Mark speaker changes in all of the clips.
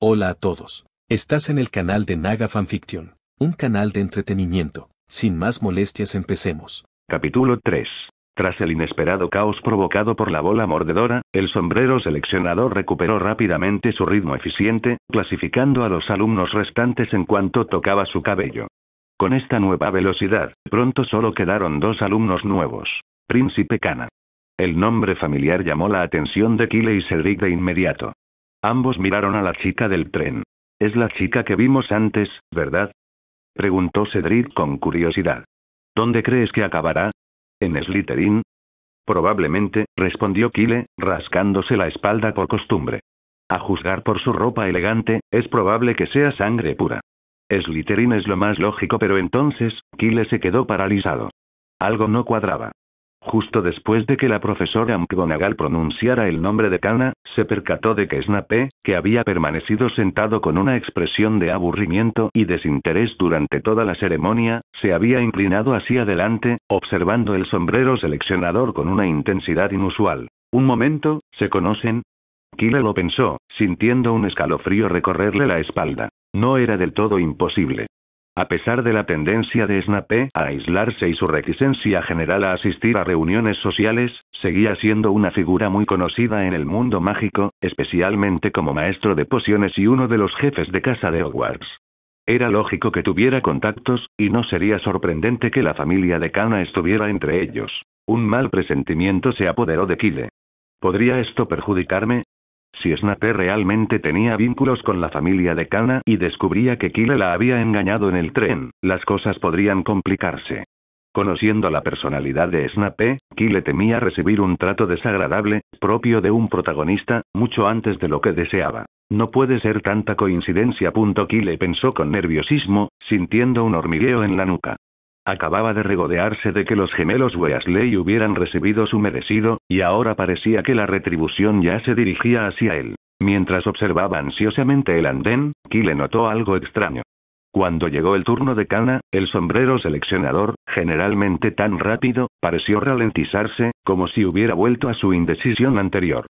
Speaker 1: Hola a todos. Estás en el canal de Naga Fanfiction, un canal de entretenimiento. Sin más molestias, empecemos.
Speaker 2: Capítulo 3. Tras el inesperado caos provocado por la bola mordedora, el sombrero seleccionador recuperó rápidamente su ritmo eficiente, clasificando a los alumnos restantes en cuanto tocaba su cabello. Con esta nueva velocidad, pronto solo quedaron 2 alumnos nuevos. Príncipe Kana. El nombre familiar llamó la atención de Kyle y Cedric de inmediato. Ambos miraron a la chica del tren. «Es la chica que vimos antes, ¿verdad?», preguntó Cedric con curiosidad. «¿Dónde crees que acabará? ¿En Slytherin?». «Probablemente», respondió Kyle, rascándose la espalda por costumbre. «A juzgar por su ropa elegante, es probable que sea sangre pura. Slytherin es lo más lógico», pero entonces, Kyle se quedó paralizado. Algo no cuadraba. Justo después de que la profesora McGonagall pronunciara el nombre de Kana, se percató de que Snape, que había permanecido sentado con una expresión de aburrimiento y desinterés durante toda la ceremonia, se había inclinado hacia adelante, observando el sombrero seleccionador con una intensidad inusual. «Un momento, ¿se conocen?». Kyle lo pensó, sintiendo un escalofrío recorrerle la espalda. No era del todo imposible. A pesar de la tendencia de Snape a aislarse y su reticencia general a asistir a reuniones sociales, seguía siendo una figura muy conocida en el mundo mágico, especialmente como maestro de pociones y uno de los jefes de casa de Hogwarts. Era lógico que tuviera contactos, y no sería sorprendente que la familia de Kana estuviera entre ellos. Un mal presentimiento se apoderó de Kyle. ¿Podría esto perjudicarme? Si Snape realmente tenía vínculos con la familia de Kana y descubría que Kyle la había engañado en el tren, las cosas podrían complicarse. Conociendo la personalidad de Snape, Kyle temía recibir un trato desagradable, propio de un protagonista, mucho antes de lo que deseaba. No puede ser tanta coincidencia. Kyle pensó con nerviosismo, sintiendo un hormigueo en la nuca. Acababa de regodearse de que los gemelos Weasley hubieran recibido su merecido, y ahora parecía que la retribución ya se dirigía hacia él. Mientras observaba ansiosamente el andén, Kyle notó algo extraño. Cuando llegó el turno de Kana, el sombrero seleccionador, generalmente tan rápido, pareció ralentizarse, como si hubiera vuelto a su indecisión anterior.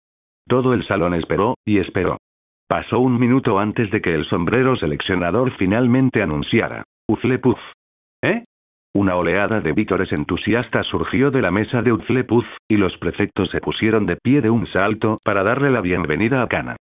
Speaker 2: Todo el salón esperó, y esperó. Pasó un minuto antes de que el sombrero seleccionador finalmente anunciara: «Hufflepuff». «¿Eh?». Una oleada de vítores entusiastas surgió de la mesa de Hufflepuff, y los prefectos se pusieron de pie de un salto para darle la bienvenida a Kana.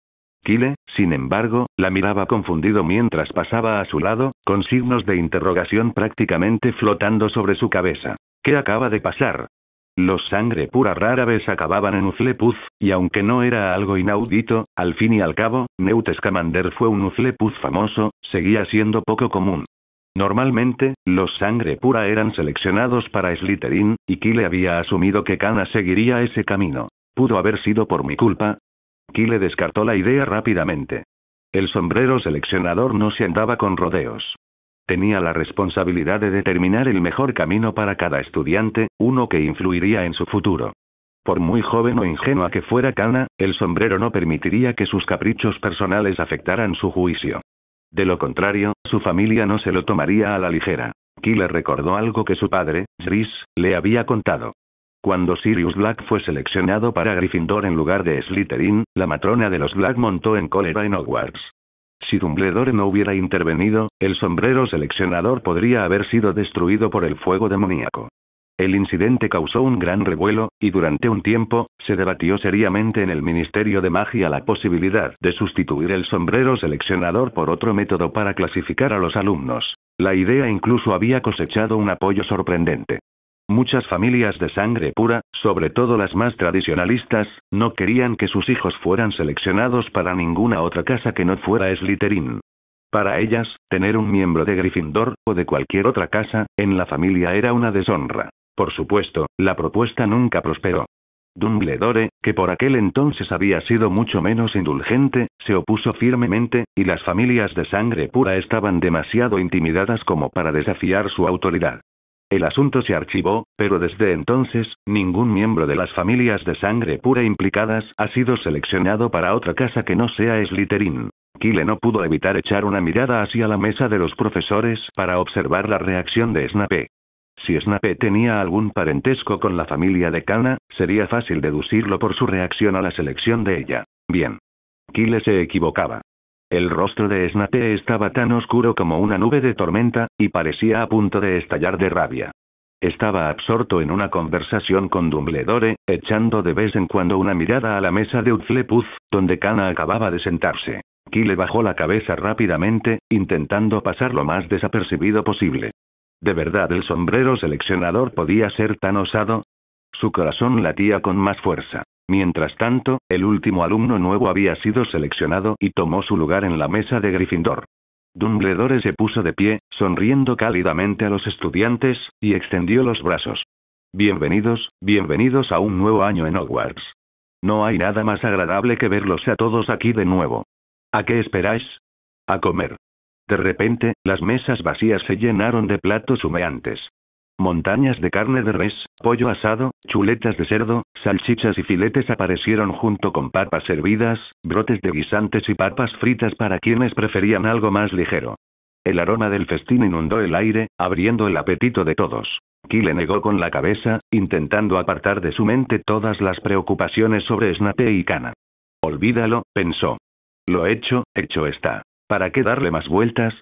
Speaker 2: Kyle, sin embargo, la miraba confundido mientras pasaba a su lado, con signos de interrogación prácticamente flotando sobre su cabeza. ¿Qué acaba de pasar? Los sangre pura rara vez acababan en Hufflepuff, y aunque no era algo inaudito, al fin y al cabo, Newt Scamander fue un Hufflepuff famoso, seguía siendo poco común. Normalmente, los sangre pura eran seleccionados para Slytherin, y Kyle había asumido que Kana seguiría ese camino. ¿Pudo haber sido por mi culpa? Kyle descartó la idea rápidamente. El sombrero seleccionador no se andaba con rodeos. Tenía la responsabilidad de determinar el mejor camino para cada estudiante, uno que influiría en su futuro. Por muy joven o ingenua que fuera Kana, el sombrero no permitiría que sus caprichos personales afectaran su juicio. De lo contrario, su familia no se lo tomaría a la ligera. Kyle recordó algo que su padre, Sirius, le había contado. Cuando Sirius Black fue seleccionado para Gryffindor en lugar de Slytherin, la matrona de los Black montó en cólera en Hogwarts. Si Dumbledore no hubiera intervenido, el sombrero seleccionador podría haber sido destruido por el fuego demoníaco. El incidente causó un gran revuelo, y durante un tiempo, se debatió seriamente en el Ministerio de Magia la posibilidad de sustituir el sombrero seleccionador por otro método para clasificar a los alumnos. La idea incluso había cosechado un apoyo sorprendente. Muchas familias de sangre pura, sobre todo las más tradicionalistas, no querían que sus hijos fueran seleccionados para ninguna otra casa que no fuera Slytherin. Para ellas, tener un miembro de Gryffindor, o de cualquier otra casa, en la familia era una deshonra. Por supuesto, la propuesta nunca prosperó. Dumbledore, que por aquel entonces había sido mucho menos indulgente, se opuso firmemente, y las familias de sangre pura estaban demasiado intimidadas como para desafiar su autoridad. El asunto se archivó, pero desde entonces, ningún miembro de las familias de sangre pura implicadas ha sido seleccionado para otra casa que no sea Slytherin. Kyle no pudo evitar echar una mirada hacia la mesa de los profesores para observar la reacción de Snape. Si Snape tenía algún parentesco con la familia de Kana, sería fácil deducirlo por su reacción a la selección de ella. Bien. Kyle se equivocaba. El rostro de Snape estaba tan oscuro como una nube de tormenta, y parecía a punto de estallar de rabia. Estaba absorto en una conversación con Dumbledore, echando de vez en cuando una mirada a la mesa de Hufflepuff, donde Cana acababa de sentarse. Kyle bajó la cabeza rápidamente, intentando pasar lo más desapercibido posible. ¿De verdad el sombrero seleccionador podía ser tan osado? Su corazón latía con más fuerza. Mientras tanto, el último alumno nuevo había sido seleccionado y tomó su lugar en la mesa de Gryffindor. Dumbledore se puso de pie, sonriendo cálidamente a los estudiantes, y extendió los brazos. Bienvenidos, bienvenidos a un nuevo año en Hogwarts. No hay nada más agradable que verlos a todos aquí de nuevo. ¿A qué esperáis? A comer. De repente, las mesas vacías se llenaron de platos humeantes. Montañas de carne de res, pollo asado, chuletas de cerdo, salchichas y filetes aparecieron junto con papas hervidas, brotes de guisantes y papas fritas para quienes preferían algo más ligero. El aroma del festín inundó el aire, abriendo el apetito de todos. Kyle negó con la cabeza, intentando apartar de su mente todas las preocupaciones sobre Snape y Cana. Olvídalo, pensó. Lo hecho está. ¿Para qué darle más vueltas?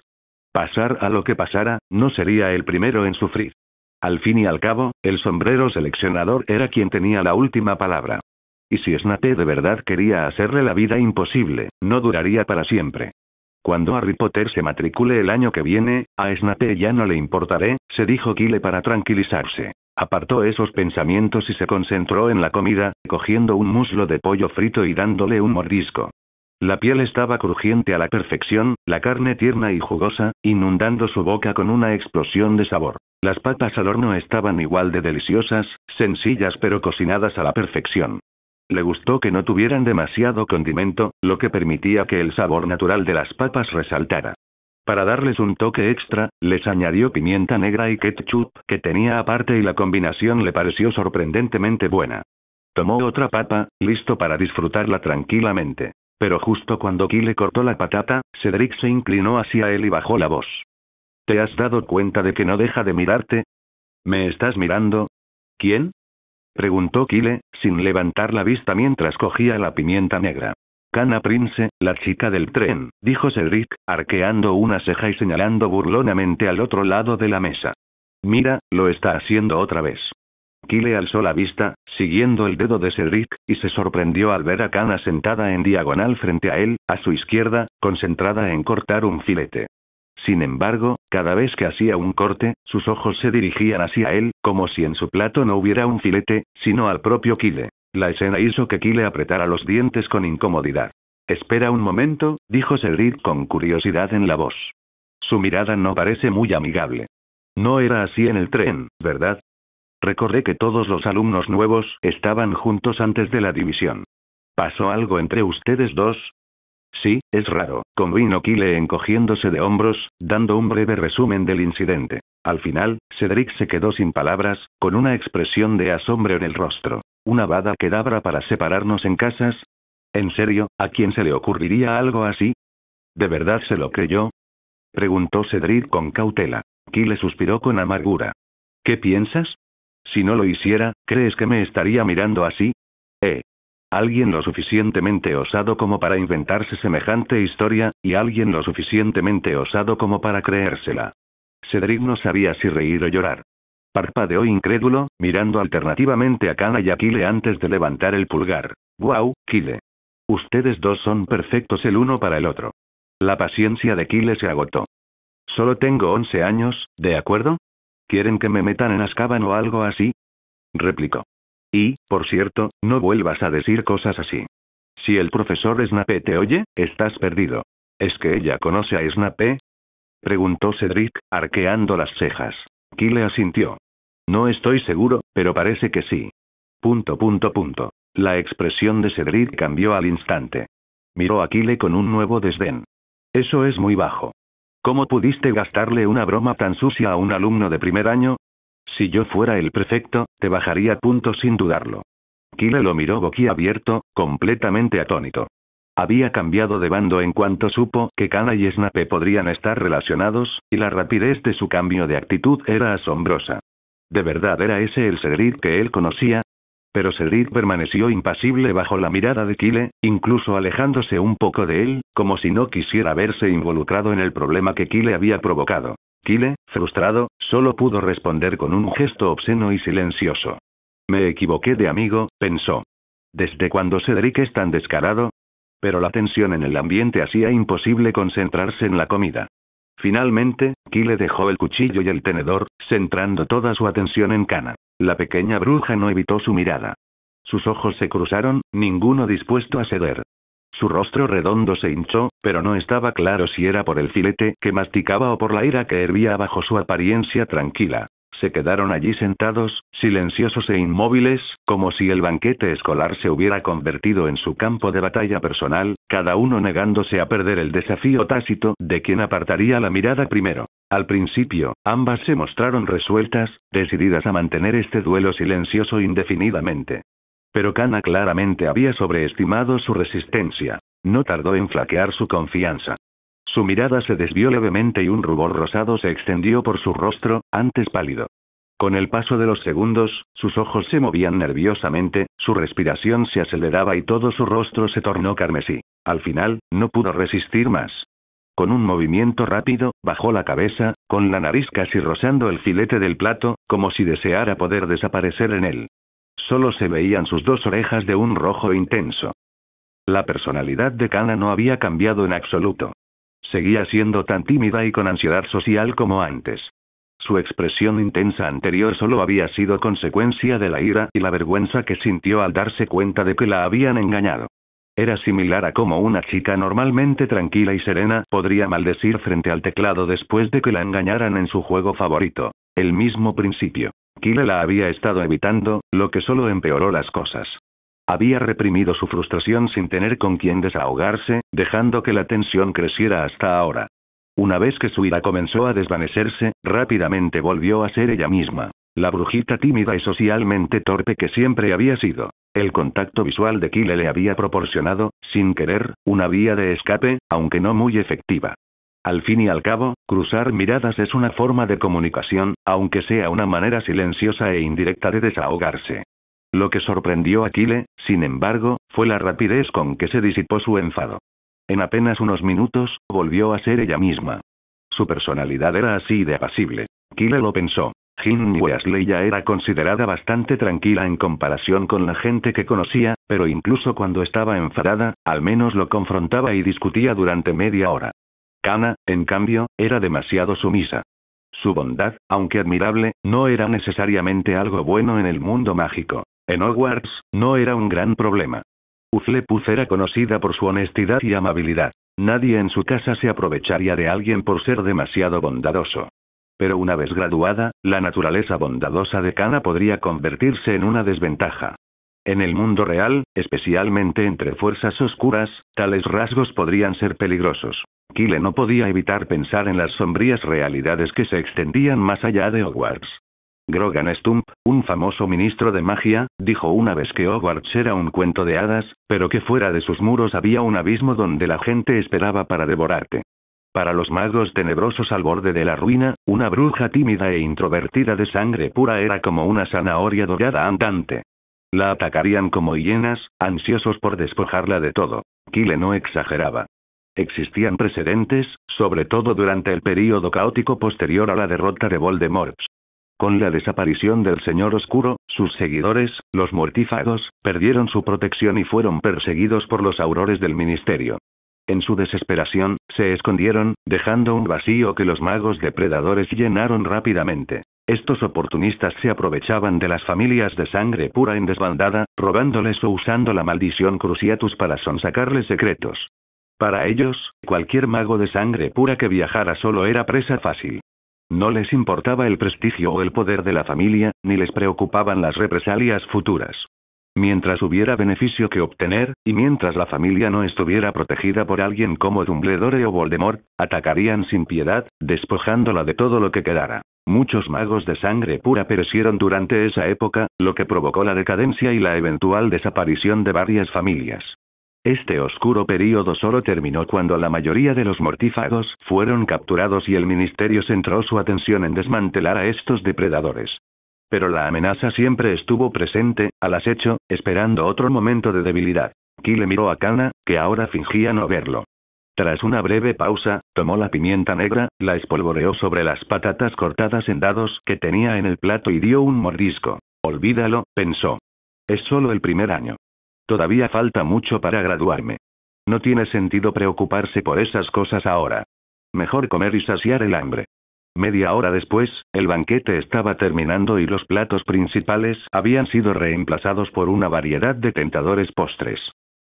Speaker 2: Pasar a lo que pasara, no sería el primero en sufrir. Al fin y al cabo, el sombrero seleccionador era quien tenía la última palabra. Y si Snape de verdad quería hacerle la vida imposible, no duraría para siempre. Cuando Harry Potter se matricule el año que viene, a Snape ya no le importaré, se dijo Kyle para tranquilizarse. Apartó esos pensamientos y se concentró en la comida, cogiendo un muslo de pollo frito y dándole un mordisco. La piel estaba crujiente a la perfección, la carne tierna y jugosa, inundando su boca con una explosión de sabor. Las papas al horno estaban igual de deliciosas, sencillas pero cocinadas a la perfección. Le gustó que no tuvieran demasiado condimento, lo que permitía que el sabor natural de las papas resaltara. Para darles un toque extra, les añadió pimienta negra y ketchup, que tenía aparte, y la combinación le pareció sorprendentemente buena. Tomó otra papa, listo para disfrutarla tranquilamente. Pero justo cuando Kyle cortó la patata, Cedric se inclinó hacia él y bajó la voz. ¿Te has dado cuenta de que no deja de mirarte? ¿Me estás mirando? ¿Quién? Preguntó Kyle, sin levantar la vista mientras cogía la pimienta negra. Cana Prince, la chica del tren, dijo Cedric, arqueando una ceja y señalando burlonamente al otro lado de la mesa. Mira, lo está haciendo otra vez. Kyle alzó la vista, siguiendo el dedo de Cedric, y se sorprendió al ver a Cana sentada en diagonal frente a él, a su izquierda, concentrada en cortar un filete. Sin embargo, cada vez que hacía un corte, sus ojos se dirigían hacia él, como si en su plato no hubiera un filete, sino al propio Kyle. La escena hizo que Kyle apretara los dientes con incomodidad. Espera un momento, dijo Cedric con curiosidad en la voz. Su mirada no parece muy amigable. No era así en el tren, ¿verdad? Recordé que todos los alumnos nuevos estaban juntos antes de la división. ¿Pasó algo entre ustedes dos? Sí, es raro, convino Kyle encogiéndose de hombros, dando un breve resumen del incidente. Al final, Cedric se quedó sin palabras, con una expresión de asombro en el rostro. ¿Una Avada Kedavra para separarnos en casas? ¿En serio, a quién se le ocurriría algo así? ¿De verdad se lo creyó? Preguntó Cedric con cautela. Kyle suspiró con amargura. ¿Qué piensas? Si no lo hiciera, ¿crees que me estaría mirando así? Alguien lo suficientemente osado como para inventarse semejante historia, y alguien lo suficientemente osado como para creérsela. Cedric no sabía si reír o llorar. Parpadeó incrédulo, mirando alternativamente a Cana y a Kyle antes de levantar el pulgar. «Guau, Kyle. Ustedes dos son perfectos el uno para el otro». La paciencia de Kyle se agotó. «Solo tengo 11 años, ¿de acuerdo? ¿Quieren que me metan en Azkaban o algo así?», replicó. «Y, por cierto, no vuelvas a decir cosas así. Si el profesor Snape te oye, estás perdido». «¿Es que ella conoce a Snape?», preguntó Cedric, arqueando las cejas. Kyle asintió. «No estoy seguro, pero parece que sí». La expresión de Cedric cambió al instante. Miró a Kyle con un nuevo desdén. «Eso es muy bajo. ¿Cómo pudiste gastarle una broma tan sucia a un alumno de primer año? Si yo fuera el prefecto, te bajaría puntos sin dudarlo». Kyle lo miró boquiabierto, completamente atónito. Había cambiado de bando en cuanto supo que Cana y Snape podrían estar relacionados, y la rapidez de su cambio de actitud era asombrosa. ¿De verdad era ese el Cedric que él conocía? Pero Cedric permaneció impasible bajo la mirada de Kyle, incluso alejándose un poco de él, como si no quisiera verse involucrado en el problema que Kyle había provocado. Kyle, frustrado, solo pudo responder con un gesto obsceno y silencioso. Me equivoqué de amigo, pensó. ¿Desde cuándo Cedric es tan descarado? Pero la tensión en el ambiente hacía imposible concentrarse en la comida. Finalmente, Kyle dejó el cuchillo y el tenedor, centrando toda su atención en Kana. La pequeña bruja no evitó su mirada. Sus ojos se cruzaron, ninguno dispuesto a ceder. Su rostro redondo se hinchó, pero no estaba claro si era por el filete que masticaba o por la ira que hervía bajo su apariencia tranquila. Se quedaron allí sentados, silenciosos e inmóviles, como si el banquete escolar se hubiera convertido en su campo de batalla personal, cada uno negándose a perder el desafío tácito de quien apartaría la mirada primero. Al principio, ambas se mostraron resueltas, decididas a mantener este duelo silencioso indefinidamente. Pero Kana claramente había sobreestimado su resistencia. No tardó en flaquear su confianza. Su mirada se desvió levemente y un rubor rosado se extendió por su rostro, antes pálido. Con el paso de los segundos, sus ojos se movían nerviosamente, su respiración se aceleraba y todo su rostro se tornó carmesí. Al final, no pudo resistir más. Con un movimiento rápido, bajó la cabeza, con la nariz casi rozando el filete del plato, como si deseara poder desaparecer en él. Solo se veían sus dos orejas de un rojo intenso. La personalidad de Kana no había cambiado en absoluto. Seguía siendo tan tímida y con ansiedad social como antes. Su expresión intensa anterior solo había sido consecuencia de la ira y la vergüenza que sintió al darse cuenta de que la habían engañado. Era similar a cómo una chica normalmente tranquila y serena podría maldecir frente al teclado después de que la engañaran en su juego favorito. El mismo principio. Kyle la había estado evitando, lo que solo empeoró las cosas. Había reprimido su frustración sin tener con quién desahogarse, dejando que la tensión creciera hasta ahora. Una vez que su ira comenzó a desvanecerse, rápidamente volvió a ser ella misma. La brujita tímida y socialmente torpe que siempre había sido. El contacto visual de Kyle le había proporcionado, sin querer, una vía de escape, aunque no muy efectiva. Al fin y al cabo, cruzar miradas es una forma de comunicación, aunque sea una manera silenciosa e indirecta de desahogarse. Lo que sorprendió a Kyle, sin embargo, fue la rapidez con que se disipó su enfado. En apenas unos minutos, volvió a ser ella misma. Su personalidad era así de apacible. Kyle lo pensó. Ginny Weasley ya era considerada bastante tranquila en comparación con la gente que conocía, pero incluso cuando estaba enfadada, al menos lo confrontaba y discutía durante media hora. Kana, en cambio, era demasiado sumisa. Su bondad, aunque admirable, no era necesariamente algo bueno en el mundo mágico. En Hogwarts, no era un gran problema. Hufflepuff era conocida por su honestidad y amabilidad. Nadie en su casa se aprovecharía de alguien por ser demasiado bondadoso. Pero una vez graduada, la naturaleza bondadosa de Kana podría convertirse en una desventaja. En el mundo real, especialmente entre fuerzas oscuras, tales rasgos podrían ser peligrosos. Kyle no podía evitar pensar en las sombrías realidades que se extendían más allá de Hogwarts. Grogan Stump, un famoso ministro de magia, dijo una vez que Hogwarts era un cuento de hadas, pero que fuera de sus muros había un abismo donde la gente esperaba para devorarte. Para los magos tenebrosos al borde de la ruina, una bruja tímida e introvertida de sangre pura era como una zanahoria dorada andante. La atacarían como hienas, ansiosos por despojarla de todo. Kyle no exageraba. Existían precedentes, sobre todo durante el período caótico posterior a la derrota de Voldemort. Con la desaparición del Señor Oscuro, sus seguidores, los mortífagos, perdieron su protección y fueron perseguidos por los aurores del ministerio. En su desesperación, se escondieron, dejando un vacío que los magos depredadores llenaron rápidamente. Estos oportunistas se aprovechaban de las familias de sangre pura en desbandada, robándoles o usando la maldición Cruciatus para sonsacarles secretos. Para ellos, cualquier mago de sangre pura que viajara solo era presa fácil. No les importaba el prestigio o el poder de la familia, ni les preocupaban las represalias futuras. Mientras hubiera beneficio que obtener, y mientras la familia no estuviera protegida por alguien como Dumbledore o Voldemort, atacarían sin piedad, despojándola de todo lo que quedara. Muchos magos de sangre pura perecieron durante esa época, lo que provocó la decadencia y la eventual desaparición de varias familias. Este oscuro período solo terminó cuando la mayoría de los mortífagos fueron capturados y el ministerio centró su atención en desmantelar a estos depredadores. Pero la amenaza siempre estuvo presente, al acecho, esperando otro momento de debilidad. Kyle miró a Kana, que ahora fingía no verlo. Tras una breve pausa, tomó la pimienta negra, la espolvoreó sobre las patatas cortadas en dados que tenía en el plato y dio un mordisco. Olvídalo, pensó. Es solo el primer año. Todavía falta mucho para graduarme. No tiene sentido preocuparse por esas cosas ahora. Mejor comer y saciar el hambre. Media hora después, el banquete estaba terminando y los platos principales habían sido reemplazados por una variedad de tentadores postres.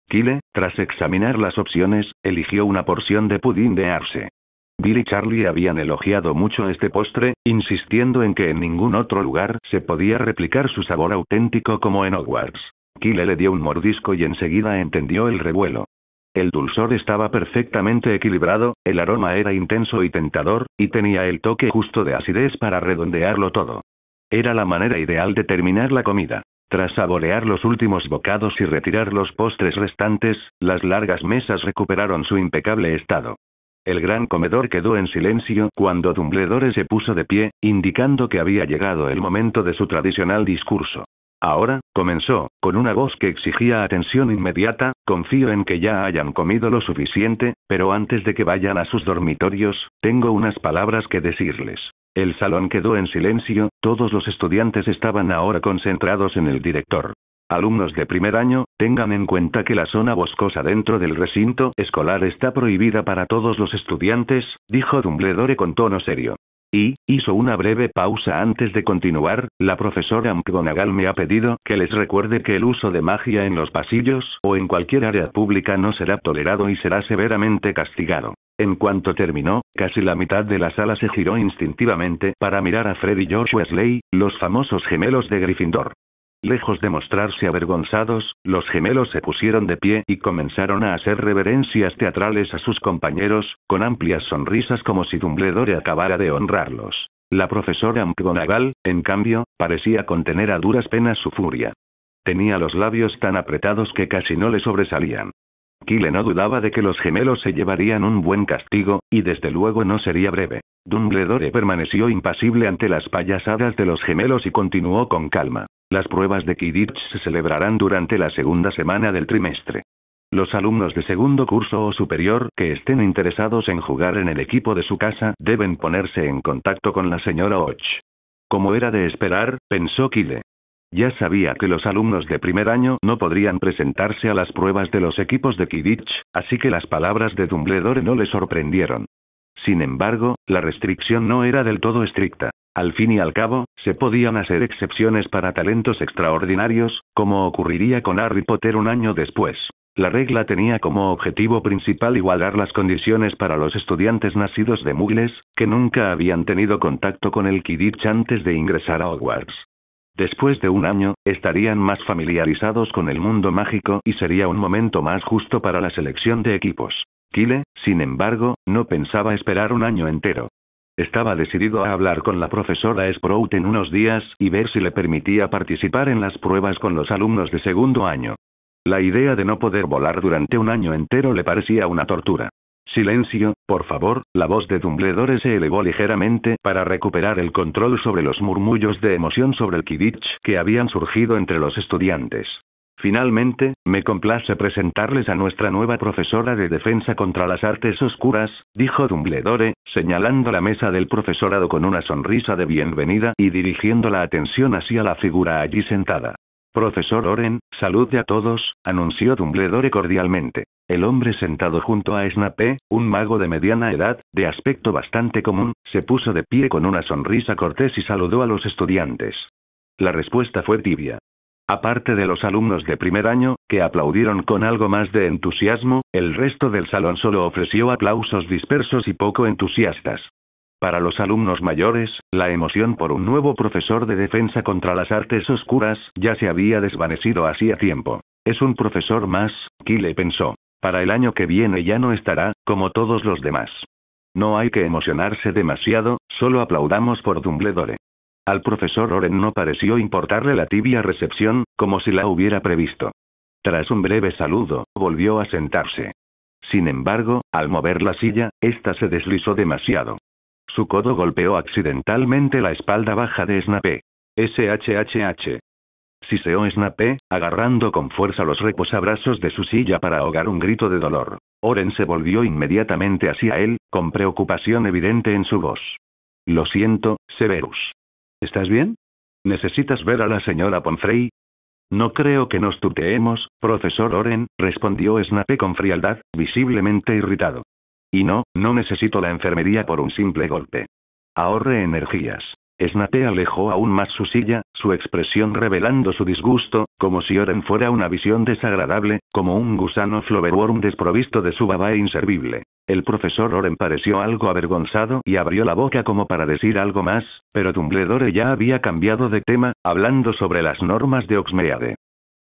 Speaker 2: Kyle, tras examinar las opciones, eligió una porción de pudín de arce. Bill y Charlie habían elogiado mucho este postre, insistiendo en que en ningún otro lugar se podía replicar su sabor auténtico como en Hogwarts. Kyle le dio un mordisco y enseguida entendió el revuelo. El dulzor estaba perfectamente equilibrado, el aroma era intenso y tentador, y tenía el toque justo de acidez para redondearlo todo. Era la manera ideal de terminar la comida. Tras saborear los últimos bocados y retirar los postres restantes, las largas mesas recuperaron su impecable estado. El gran comedor quedó en silencio cuando Dumbledore se puso de pie, indicando que había llegado el momento de su tradicional discurso. Ahora, comenzó, con una voz que exigía atención inmediata, confío en que ya hayan comido lo suficiente, pero antes de que vayan a sus dormitorios, tengo unas palabras que decirles. El salón quedó en silencio, todos los estudiantes estaban ahora concentrados en el director. Alumnos de primer año, tengan en cuenta que la zona boscosa dentro del recinto escolar está prohibida para todos los estudiantes, dijo Dumbledore con tono serio. Y, hizo una breve pausa antes de continuar, la profesora McGonagall me ha pedido que les recuerde que el uso de magia en los pasillos o en cualquier área pública no será tolerado y será severamente castigado. En cuanto terminó, casi la mitad de la sala se giró instintivamente para mirar a Fred y George Weasley, los famosos gemelos de Gryffindor. Lejos de mostrarse avergonzados, los gemelos se pusieron de pie y comenzaron a hacer reverencias teatrales a sus compañeros, con amplias sonrisas como si Dumbledore acabara de honrarlos. La profesora McGonagall, en cambio, parecía contener a duras penas su furia. Tenía los labios tan apretados que casi no le sobresalían. Kyle no dudaba de que los gemelos se llevarían un buen castigo, y desde luego no sería breve. Dumbledore permaneció impasible ante las payasadas de los gemelos y continuó con calma. Las pruebas de Quidditch se celebrarán durante la segunda semana del trimestre. Los alumnos de segundo curso o superior que estén interesados en jugar en el equipo de su casa deben ponerse en contacto con la señora Och. Como era de esperar, pensó Kyle. Ya sabía que los alumnos de primer año no podrían presentarse a las pruebas de los equipos de Quidditch, así que las palabras de Dumbledore no le sorprendieron. Sin embargo, la restricción no era del todo estricta. Al fin y al cabo, se podían hacer excepciones para talentos extraordinarios, como ocurriría con Harry Potter un año después. La regla tenía como objetivo principal igualar las condiciones para los estudiantes nacidos de muggles, que nunca habían tenido contacto con el Quidditch antes de ingresar a Hogwarts. Después de un año, estarían más familiarizados con el mundo mágico y sería un momento más justo para la selección de equipos. Kyle, sin embargo, no pensaba esperar un año entero. Estaba decidido a hablar con la profesora Sprout en unos días y ver si le permitía participar en las pruebas con los alumnos de segundo año. La idea de no poder volar durante un año entero le parecía una tortura. Silencio, por favor, la voz de Dumbledore se elevó ligeramente para recuperar el control sobre los murmullos de emoción sobre el Quidditch que habían surgido entre los estudiantes. Finalmente, me complace presentarles a nuestra nueva profesora de defensa contra las artes oscuras, dijo Dumbledore, señalando la mesa del profesorado con una sonrisa de bienvenida y dirigiendo la atención hacia la figura allí sentada. Profesor Oren, salude a todos, anunció Dumbledore cordialmente. El hombre sentado junto a Snape, un mago de mediana edad, de aspecto bastante común, se puso de pie con una sonrisa cortés y saludó a los estudiantes. La respuesta fue tibia. Aparte de los alumnos de primer año, que aplaudieron con algo más de entusiasmo, el resto del salón solo ofreció aplausos dispersos y poco entusiastas. Para los alumnos mayores, la emoción por un nuevo profesor de defensa contra las artes oscuras ya se había desvanecido hacía tiempo. Es un profesor más, Kyle pensó. Para el año que viene ya no estará, como todos los demás. No hay que emocionarse demasiado, solo aplaudamos por Dumbledore. Al profesor Oren no pareció importarle la tibia recepción, como si la hubiera previsto. Tras un breve saludo, volvió a sentarse. Sin embargo, al mover la silla, ésta se deslizó demasiado. Su codo golpeó accidentalmente la espalda baja de Snape. SHHH. Siseó Snape, agarrando con fuerza los reposabrazos de su silla para ahogar un grito de dolor. Oren se volvió inmediatamente hacia él, con preocupación evidente en su voz. Lo siento, Severus. ¿Estás bien? ¿Necesitas ver a la señora Pomfrey? No creo que nos tuteemos, profesor Oren, respondió Snape con frialdad, visiblemente irritado. Y no necesito la enfermería por un simple golpe. Ahorre energías. Snape alejó aún más su silla, su expresión revelando su disgusto, como si Oren fuera una visión desagradable, como un gusano Flowerworm desprovisto de su baba e inservible. El profesor Oren pareció algo avergonzado y abrió la boca como para decir algo más, pero Dumbledore ya había cambiado de tema, hablando sobre las normas de Hogsmeade.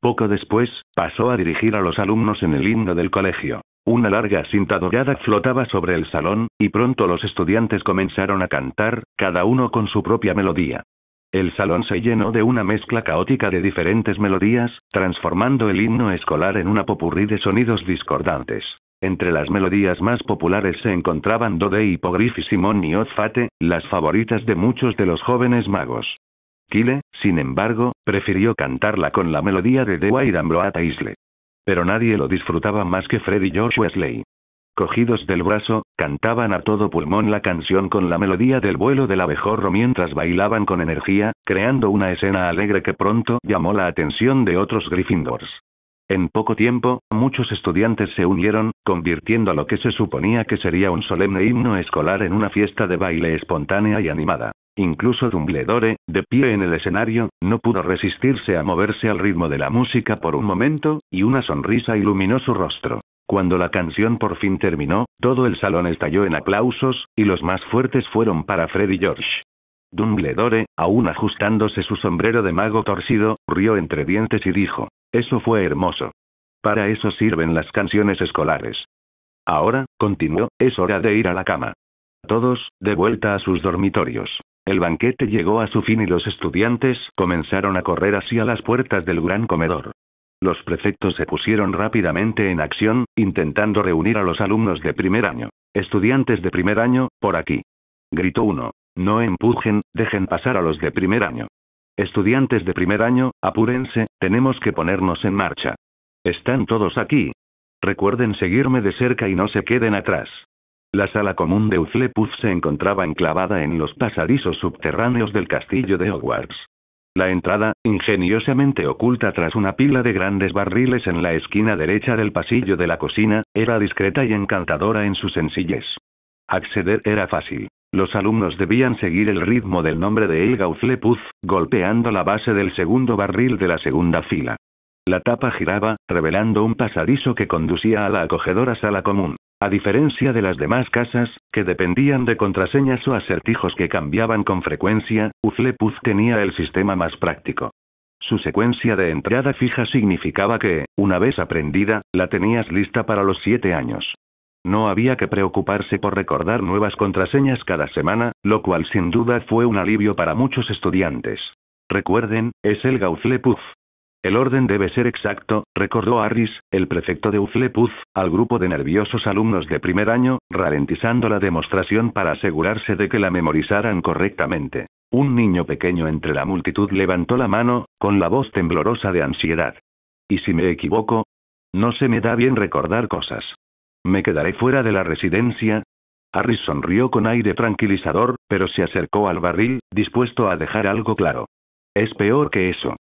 Speaker 2: Poco después, pasó a dirigir a los alumnos en el himno del colegio. Una larga cinta dorada flotaba sobre el salón, y pronto los estudiantes comenzaron a cantar, cada uno con su propia melodía. El salón se llenó de una mezcla caótica de diferentes melodías, transformando el himno escolar en una popurrí de sonidos discordantes. Entre las melodías más populares se encontraban Dode Hippogriff y Simón y Ozfate, las favoritas de muchos de los jóvenes magos. Kyle, sin embargo, prefirió cantarla con la melodía de The Wild and Broad Isle. Pero nadie lo disfrutaba más que Fred y George Weasley. Cogidos del brazo, cantaban a todo pulmón la canción con la melodía del vuelo del abejorro mientras bailaban con energía, creando una escena alegre que pronto llamó la atención de otros Gryffindors. En poco tiempo, muchos estudiantes se unieron, convirtiendo lo que se suponía que sería un solemne himno escolar en una fiesta de baile espontánea y animada. Incluso Dumbledore, de pie en el escenario, no pudo resistirse a moverse al ritmo de la música por un momento, y una sonrisa iluminó su rostro. Cuando la canción por fin terminó, todo el salón estalló en aplausos, y los más fuertes fueron para Fred y George. Dumbledore, aún ajustándose su sombrero de mago torcido, rió entre dientes y dijo: «Eso fue hermoso. Para eso sirven las canciones escolares. Ahora», continuó, «es hora de ir a la cama. Todos, de vuelta a sus dormitorios». El banquete llegó a su fin y los estudiantes comenzaron a correr hacia las puertas del gran comedor. Los prefectos se pusieron rápidamente en acción, intentando reunir a los alumnos de primer año. «Estudiantes de primer año, por aquí», gritó uno. «No empujen, dejen pasar a los de primer año. Estudiantes de primer año, apúrense, tenemos que ponernos en marcha. ¿Están todos aquí? Recuerden seguirme de cerca y no se queden atrás». La sala común de Hufflepuff se encontraba enclavada en los pasadizos subterráneos del castillo de Hogwarts. La entrada, ingeniosamente oculta tras una pila de grandes barriles en la esquina derecha del pasillo de la cocina, era discreta y encantadora en su sencillez. Acceder era fácil. Los alumnos debían seguir el ritmo del nombre de Helga Hufflepuff, golpeando la base del segundo barril de la segunda fila. La tapa giraba, revelando un pasadizo que conducía a la acogedora sala común. A diferencia de las demás casas, que dependían de contraseñas o acertijos que cambiaban con frecuencia, Hufflepuff tenía el sistema más práctico. Su secuencia de entrada fija significaba que, una vez aprendida, la tenías lista para los 7 años. No había que preocuparse por recordar nuevas contraseñas cada semana, lo cual sin duda fue un alivio para muchos estudiantes. Recuerden, es Helga Hufflepuff. El orden debe ser exacto, recordó Harris, el prefecto de Hufflepuff, al grupo de nerviosos alumnos de primer año, ralentizando la demostración para asegurarse de que la memorizaran correctamente. Un niño pequeño entre la multitud levantó la mano, con la voz temblorosa de ansiedad. ¿Y si me equivoco? No se me da bien recordar cosas. ¿Me quedaré fuera de la residencia? Harris sonrió con aire tranquilizador, pero se acercó al barril, dispuesto a dejar algo claro. Es peor que eso.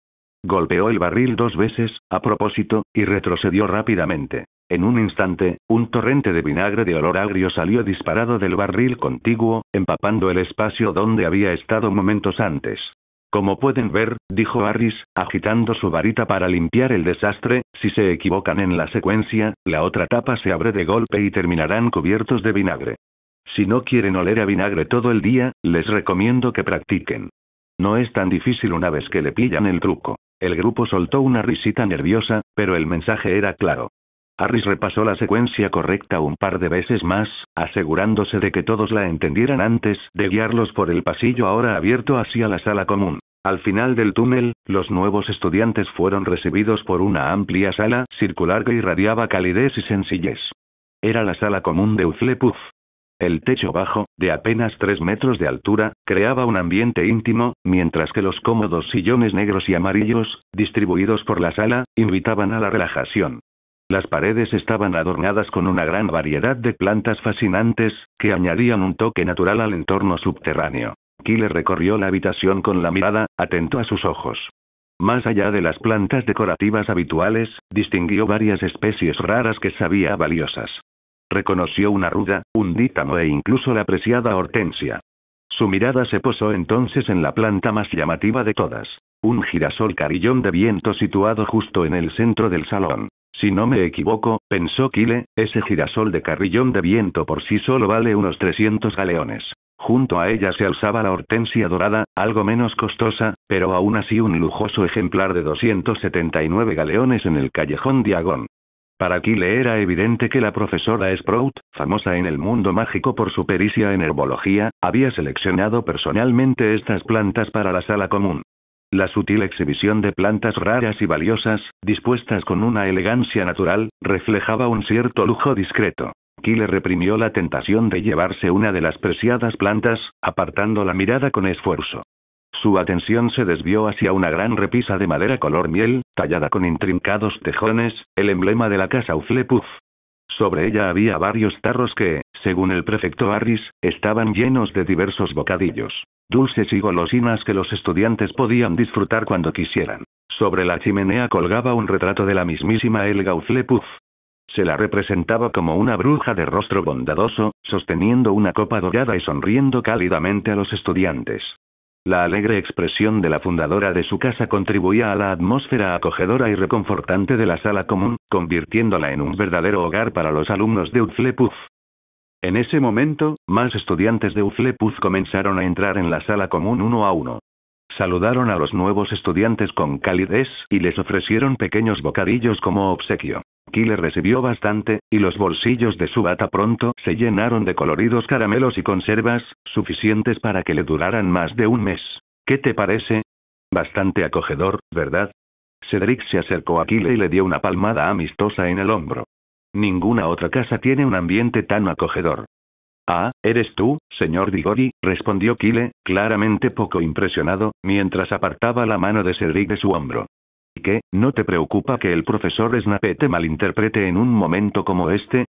Speaker 2: Golpeó el barril 2 veces, a propósito, y retrocedió rápidamente. En un instante, un torrente de vinagre de olor agrio salió disparado del barril contiguo, empapando el espacio donde había estado momentos antes. Como pueden ver, dijo Harris, agitando su varita para limpiar el desastre, si se equivocan en la secuencia, la otra tapa se abre de golpe y terminarán cubiertos de vinagre. Si no quieren oler a vinagre todo el día, les recomiendo que practiquen. No es tan difícil una vez que le pillan el truco. El grupo soltó una risita nerviosa, pero el mensaje era claro. Harris repasó la secuencia correcta un par de veces más, asegurándose de que todos la entendieran antes de guiarlos por el pasillo ahora abierto hacia la sala común. Al final del túnel, los nuevos estudiantes fueron recibidos por una amplia sala circular que irradiaba calidez y sencillez. Era la sala común de Hufflepuff. El techo bajo, de apenas 3 metros de altura, creaba un ambiente íntimo, mientras que los cómodos sillones negros y amarillos, distribuidos por la sala, invitaban a la relajación. Las paredes estaban adornadas con una gran variedad de plantas fascinantes, que añadían un toque natural al entorno subterráneo. Kyle recorrió la habitación con la mirada, atento a sus ojos. Más allá de las plantas decorativas habituales, distinguió varias especies raras que sabía valiosas. Reconoció una ruda, un dítamo e incluso la preciada hortensia. Su mirada se posó entonces en la planta más llamativa de todas. Un girasol carillón de viento situado justo en el centro del salón. Si no me equivoco, pensó Kyle, ese girasol de carrillón de viento por sí solo vale unos 300 galeones. Junto a ella se alzaba la hortensia dorada, algo menos costosa, pero aún así un lujoso ejemplar de 279 galeones en el callejón Diagon. Para Kyle era evidente que la profesora Sprout, famosa en el mundo mágico por su pericia en herbología, había seleccionado personalmente estas plantas para la sala común. La sutil exhibición de plantas raras y valiosas, dispuestas con una elegancia natural, reflejaba un cierto lujo discreto. Kyle reprimió la tentación de llevarse una de las preciadas plantas, apartando la mirada con esfuerzo. Su atención se desvió hacia una gran repisa de madera color miel, tallada con intrincados tejones, el emblema de la casa Hufflepuff. Sobre ella había varios tarros que, según el prefecto Harris, estaban llenos de diversos bocadillos, dulces y golosinas que los estudiantes podían disfrutar cuando quisieran. Sobre la chimenea colgaba un retrato de la mismísima Helga Hufflepuff. Se la representaba como una bruja de rostro bondadoso, sosteniendo una copa dorada y sonriendo cálidamente a los estudiantes. La alegre expresión de la fundadora de su casa contribuía a la atmósfera acogedora y reconfortante de la sala común, convirtiéndola en un verdadero hogar para los alumnos de Hufflepuff. En ese momento, más estudiantes de Hufflepuff comenzaron a entrar en la sala común uno a uno. Saludaron a los nuevos estudiantes con calidez y les ofrecieron pequeños bocadillos como obsequio. Kyle recibió bastante, y los bolsillos de su bata pronto se llenaron de coloridos caramelos y conservas, suficientes para que le duraran más de un mes. ¿Qué te parece? Bastante acogedor, ¿verdad? Cedric se acercó a Kyle y le dio una palmada amistosa en el hombro. Ninguna otra casa tiene un ambiente tan acogedor. Ah, ¿eres tú, señor Diggory?, respondió Kyle, claramente poco impresionado, mientras apartaba la mano de Cedric de su hombro. ¿Qué, no te preocupa que el profesor Snape te malinterprete en un momento como este?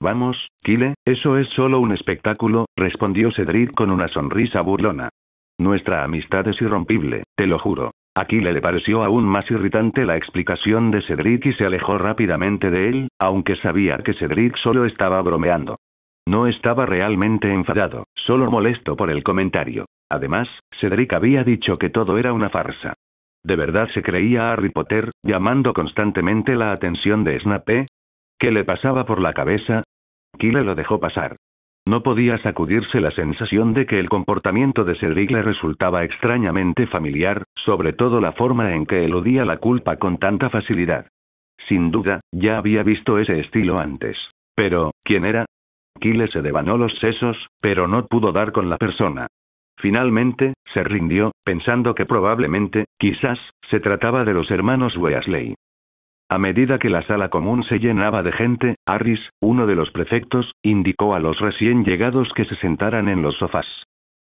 Speaker 2: Vamos, Kyle, eso es solo un espectáculo, respondió Cedric con una sonrisa burlona. Nuestra amistad es irrompible, te lo juro. A Kyle le pareció aún más irritante la explicación de Cedric y se alejó rápidamente de él, aunque sabía que Cedric solo estaba bromeando. No estaba realmente enfadado, solo molesto por el comentario. Además, Cedric había dicho que todo era una farsa. ¿De verdad se creía Harry Potter, llamando constantemente la atención de Snape? ¿Qué le pasaba por la cabeza? Kyle lo dejó pasar. No podía sacudirse la sensación de que el comportamiento de Cedric le resultaba extrañamente familiar, sobre todo la forma en que eludía la culpa con tanta facilidad. Sin duda, ya había visto ese estilo antes. Pero, ¿quién era? Kyle se devanó los sesos, pero no pudo dar con la persona. Finalmente, se rindió, pensando que probablemente, quizás, se trataba de los hermanos Weasley. A medida que la sala común se llenaba de gente, Harris, uno de los prefectos, indicó a los recién llegados que se sentaran en los sofás.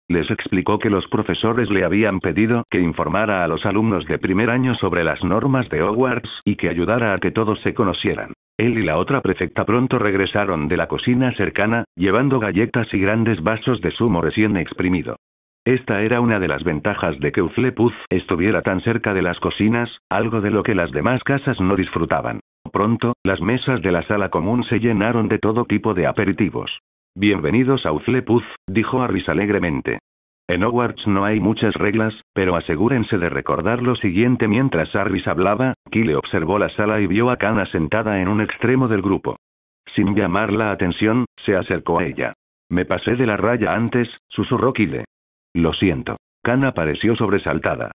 Speaker 2: Les explicó que los profesores le habían pedido que informara a los alumnos de primer año sobre las normas de Hogwarts y que ayudara a que todos se conocieran. Él y la otra prefecta pronto regresaron de la cocina cercana, llevando galletas y grandes vasos de zumo recién exprimido. Esta era una de las ventajas de que Hufflepuff estuviera tan cerca de las cocinas, algo de lo que las demás casas no disfrutaban. Pronto, las mesas de la sala común se llenaron de todo tipo de aperitivos. Bienvenidos a Hufflepuff, dijo Harris alegremente. En Hogwarts no hay muchas reglas, pero asegúrense de recordar lo siguiente. Mientras Harris hablaba, Kyle observó la sala y vio a Kana sentada en un extremo del grupo. Sin llamar la atención, se acercó a ella. Me pasé de la raya antes, susurró Kyle. Lo siento. Kana pareció sobresaltada.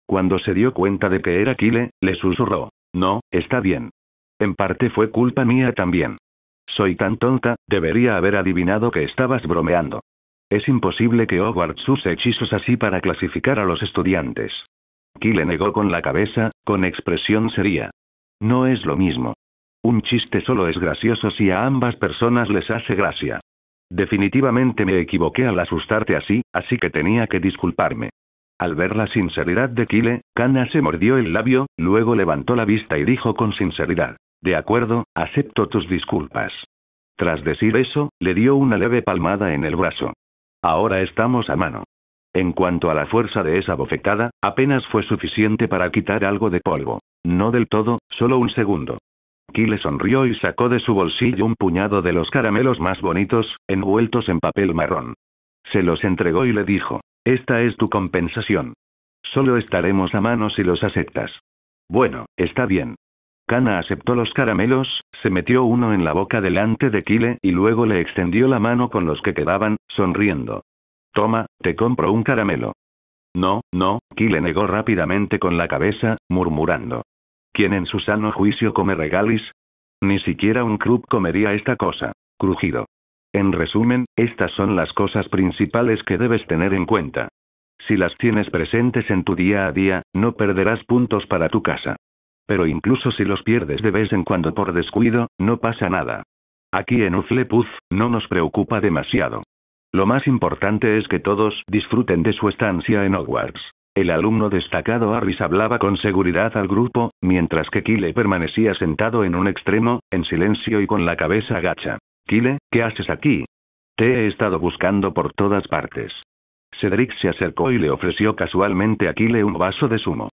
Speaker 2: Cuando se dio cuenta de que era Kyle, le susurró. No, está bien. En parte fue culpa mía también. Soy tan tonta, debería haber adivinado que estabas bromeando. Es imposible que Hogwarts use hechizos así para clasificar a los estudiantes. Kyle negó con la cabeza, con expresión seria. No es lo mismo. Un chiste solo es gracioso si a ambas personas les hace gracia. Definitivamente me equivoqué al asustarte así que tenía que disculparme. Al ver la sinceridad de Kyle, Kana se mordió el labio, luego levantó la vista y dijo con sinceridad: de acuerdo, acepto tus disculpas. Tras decir eso, le dio una leve palmada en el brazo. Ahora estamos a mano. En cuanto a la fuerza de esa bofetada, apenas fue suficiente para quitar algo de polvo. No del todo, solo un segundo. Kyle sonrió y sacó de su bolsillo un puñado de los caramelos más bonitos, envueltos en papel marrón. Se los entregó y le dijo: esta es tu compensación. Solo estaremos a mano si los aceptas. Bueno, está bien. Kana aceptó los caramelos, se metió uno en la boca delante de Kyle y luego le extendió la mano con los que quedaban, sonriendo. Toma, te compro un caramelo. No, Kyle negó rápidamente con la cabeza, murmurando. ¿Quién en su sano juicio come regalis? Ni siquiera un club comería esta cosa. Crujido. En resumen, estas son las cosas principales que debes tener en cuenta. Si las tienes presentes en tu día a día, no perderás puntos para tu casa. Pero incluso si los pierdes de vez en cuando por descuido, no pasa nada. Aquí en Hufflepuff, no nos preocupa demasiado. Lo más importante es que todos disfruten de su estancia en Hogwarts. El alumno destacado Harris hablaba con seguridad al grupo, mientras que Kyle permanecía sentado en un extremo, en silencio y con la cabeza agacha. Kyle, ¿qué haces aquí? Te he estado buscando por todas partes. Cedric se acercó y le ofreció casualmente a Kyle un vaso de zumo.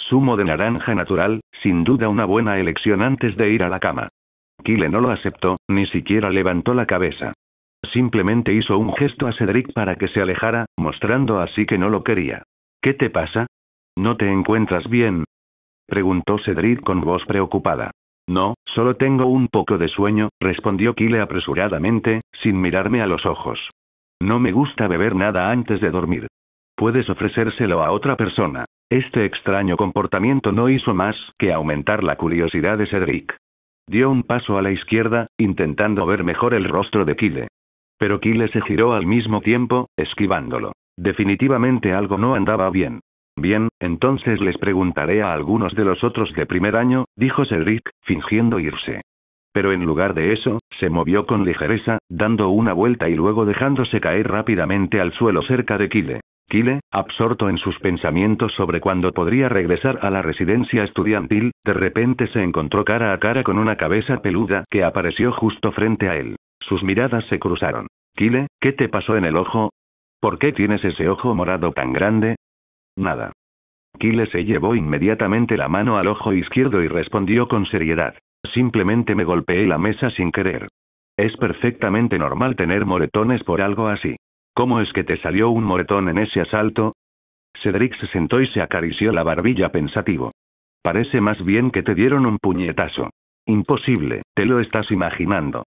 Speaker 2: Zumo de naranja natural, sin duda una buena elección antes de ir a la cama. Kyle no lo aceptó, ni siquiera levantó la cabeza. Simplemente hizo un gesto a Cedric para que se alejara, mostrando así que no lo quería. ¿Qué te pasa? ¿No te encuentras bien? Preguntó Cedric con voz preocupada. No, solo tengo un poco de sueño, respondió Kyle apresuradamente, sin mirarme a los ojos. No me gusta beber nada antes de dormir. Puedes ofrecérselo a otra persona. Este extraño comportamiento no hizo más que aumentar la curiosidad de Cedric. Dio un paso a la izquierda, intentando ver mejor el rostro de Kyle. Pero Kyle se giró al mismo tiempo, esquivándolo. Definitivamente algo no andaba bien. Bien, entonces les preguntaré a algunos de los otros de primer año, dijo Cedric, fingiendo irse. Pero en lugar de eso, se movió con ligereza, dando una vuelta y luego dejándose caer rápidamente al suelo cerca de Kyle. Kyle, absorto en sus pensamientos sobre cuándo podría regresar a la residencia estudiantil, de repente se encontró cara a cara con una cabeza peluda que apareció justo frente a él. Sus miradas se cruzaron. Kyle, ¿qué te pasó en el ojo? ¿Por qué tienes ese ojo morado tan grande? Nada. Kyle se llevó inmediatamente la mano al ojo izquierdo y respondió con seriedad. Simplemente me golpeé la mesa sin querer. Es perfectamente normal tener moretones por algo así. ¿Cómo es que te salió un moretón en ese asalto? Cedric se sentó y se acarició la barbilla pensativo. Parece más bien que te dieron un puñetazo. Imposible, te lo estás imaginando.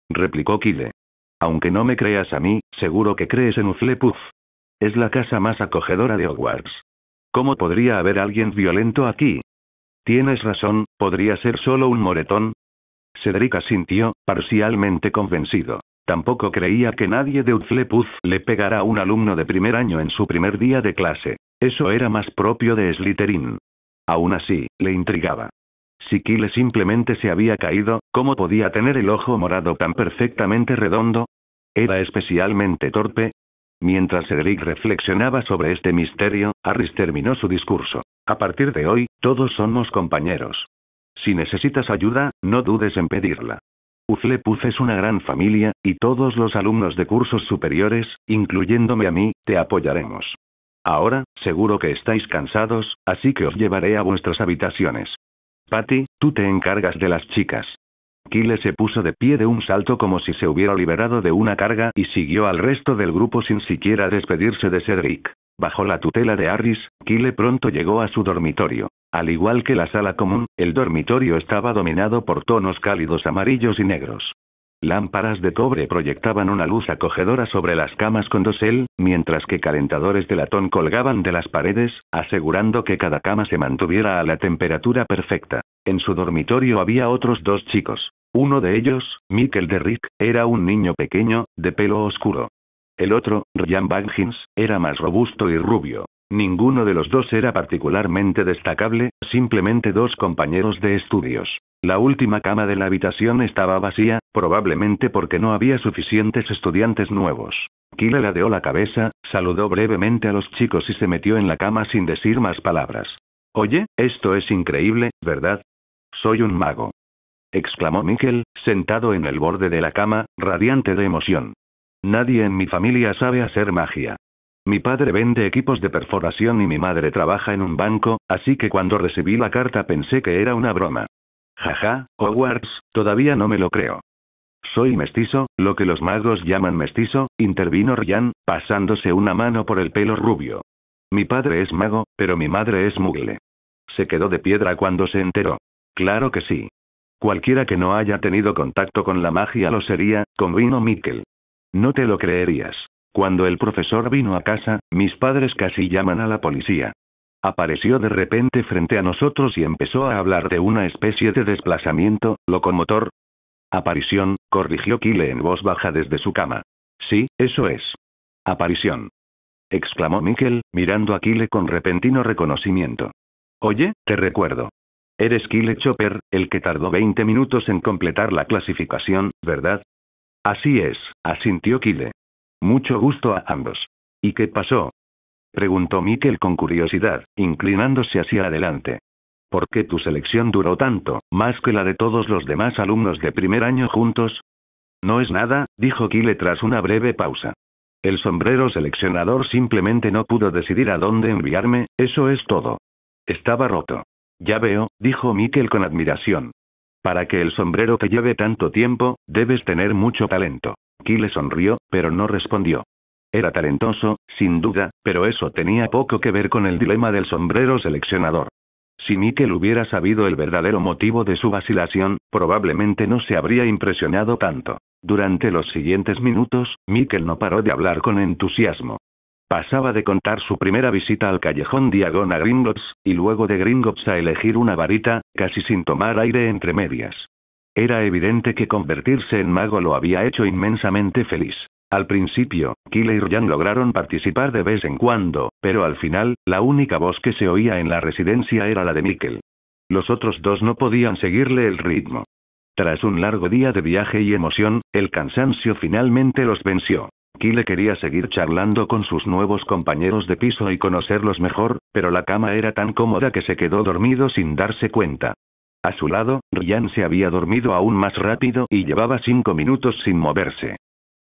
Speaker 2: Replicó Kyle. Aunque no me creas a mí, seguro que crees en Hufflepuff. Es la casa más acogedora de Hogwarts. ¿Cómo podría haber alguien violento aquí? Tienes razón, podría ser solo un moretón. Cedric asintió, parcialmente convencido. Tampoco creía que nadie de Hufflepuff le pegara a un alumno de primer año en su primer día de clase. Eso era más propio de Slytherin. Aún así, le intrigaba. Si Kyle simplemente se había caído, ¿cómo podía tener el ojo morado tan perfectamente redondo? ¿Era especialmente torpe? Mientras Cedric reflexionaba sobre este misterio, Harris terminó su discurso. A partir de hoy, todos somos compañeros. Si necesitas ayuda, no dudes en pedirla. Hufflepuff es una gran familia, y todos los alumnos de cursos superiores, incluyéndome a mí, te apoyaremos. Ahora, seguro que estáis cansados, así que os llevaré a vuestras habitaciones. Patty, tú te encargas de las chicas. Kyle se puso de pie de un salto como si se hubiera liberado de una carga y siguió al resto del grupo sin siquiera despedirse de Cedric. Bajo la tutela de Harris, Kyle pronto llegó a su dormitorio. Al igual que la sala común, el dormitorio estaba dominado por tonos cálidos amarillos y negros. Lámparas de cobre proyectaban una luz acogedora sobre las camas con dosel, mientras que calentadores de latón colgaban de las paredes, asegurando que cada cama se mantuviera a la temperatura perfecta. En su dormitorio había otros dos chicos. Uno de ellos, Michael Derrick, era un niño pequeño, de pelo oscuro. El otro, Ryan Baggins, era más robusto y rubio. Ninguno de los dos era particularmente destacable, simplemente dos compañeros de estudios. La última cama de la habitación estaba vacía, probablemente porque no había suficientes estudiantes nuevos. Kyle ladeó la cabeza, saludó brevemente a los chicos y se metió en la cama sin decir más palabras. Oye, esto es increíble, ¿verdad? Soy un mago, exclamó Mikkel, sentado en el borde de la cama, radiante de emoción. Nadie en mi familia sabe hacer magia. Mi padre vende equipos de perforación y mi madre trabaja en un banco, así que cuando recibí la carta pensé que era una broma. Jaja, Hogwarts, todavía no me lo creo. Soy mestizo, lo que los magos llaman mestizo, intervino Ryan, pasándose una mano por el pelo rubio. Mi padre es mago, pero mi madre es muggle. Se quedó de piedra cuando se enteró. Claro que sí. Cualquiera que no haya tenido contacto con la magia lo sería, convino Mikkel. No te lo creerías. Cuando el profesor vino a casa, mis padres casi llaman a la policía. Apareció de repente frente a nosotros y empezó a hablar de una especie de desplazamiento locomotor. Aparición, corrigió Kyle en voz baja desde su cama. Sí, eso es. Aparición, exclamó Mikkel, mirando a Kyle con repentino reconocimiento. Oye, te recuerdo. Eres Kyle Chopper, el que tardó 20 minutos en completar la clasificación, ¿verdad? Así es, asintió Kyle. Mucho gusto a ambos. ¿Y qué pasó? Preguntó Mikkel con curiosidad, inclinándose hacia adelante. ¿Por qué tu selección duró tanto, más que la de todos los demás alumnos de primer año juntos? No es nada, dijo Kyle tras una breve pausa. El sombrero seleccionador simplemente no pudo decidir a dónde enviarme, eso es todo. Estaba roto. Ya veo, dijo Mikkel con admiración. Para que el sombrero te lleve tanto tiempo, debes tener mucho talento. Kyle sonrió, pero no respondió. Era talentoso, sin duda, pero eso tenía poco que ver con el dilema del sombrero seleccionador. Si Mikkel hubiera sabido el verdadero motivo de su vacilación, probablemente no se habría impresionado tanto. Durante los siguientes minutos, Mikkel no paró de hablar con entusiasmo. Pasaba de contar su primera visita al callejón Diagon a Gringotts, y luego de Gringotts a elegir una varita, casi sin tomar aire entre medias. Era evidente que convertirse en mago lo había hecho inmensamente feliz. Al principio, Kyle y Ryan lograron participar de vez en cuando, pero al final, la única voz que se oía en la residencia era la de Mikkel. Los otros dos no podían seguirle el ritmo. Tras un largo día de viaje y emoción, el cansancio finalmente los venció. Kyle quería seguir charlando con sus nuevos compañeros de piso y conocerlos mejor, pero la cama era tan cómoda que se quedó dormido sin darse cuenta. A su lado, Ryan se había dormido aún más rápido y llevaba 5 minutos sin moverse.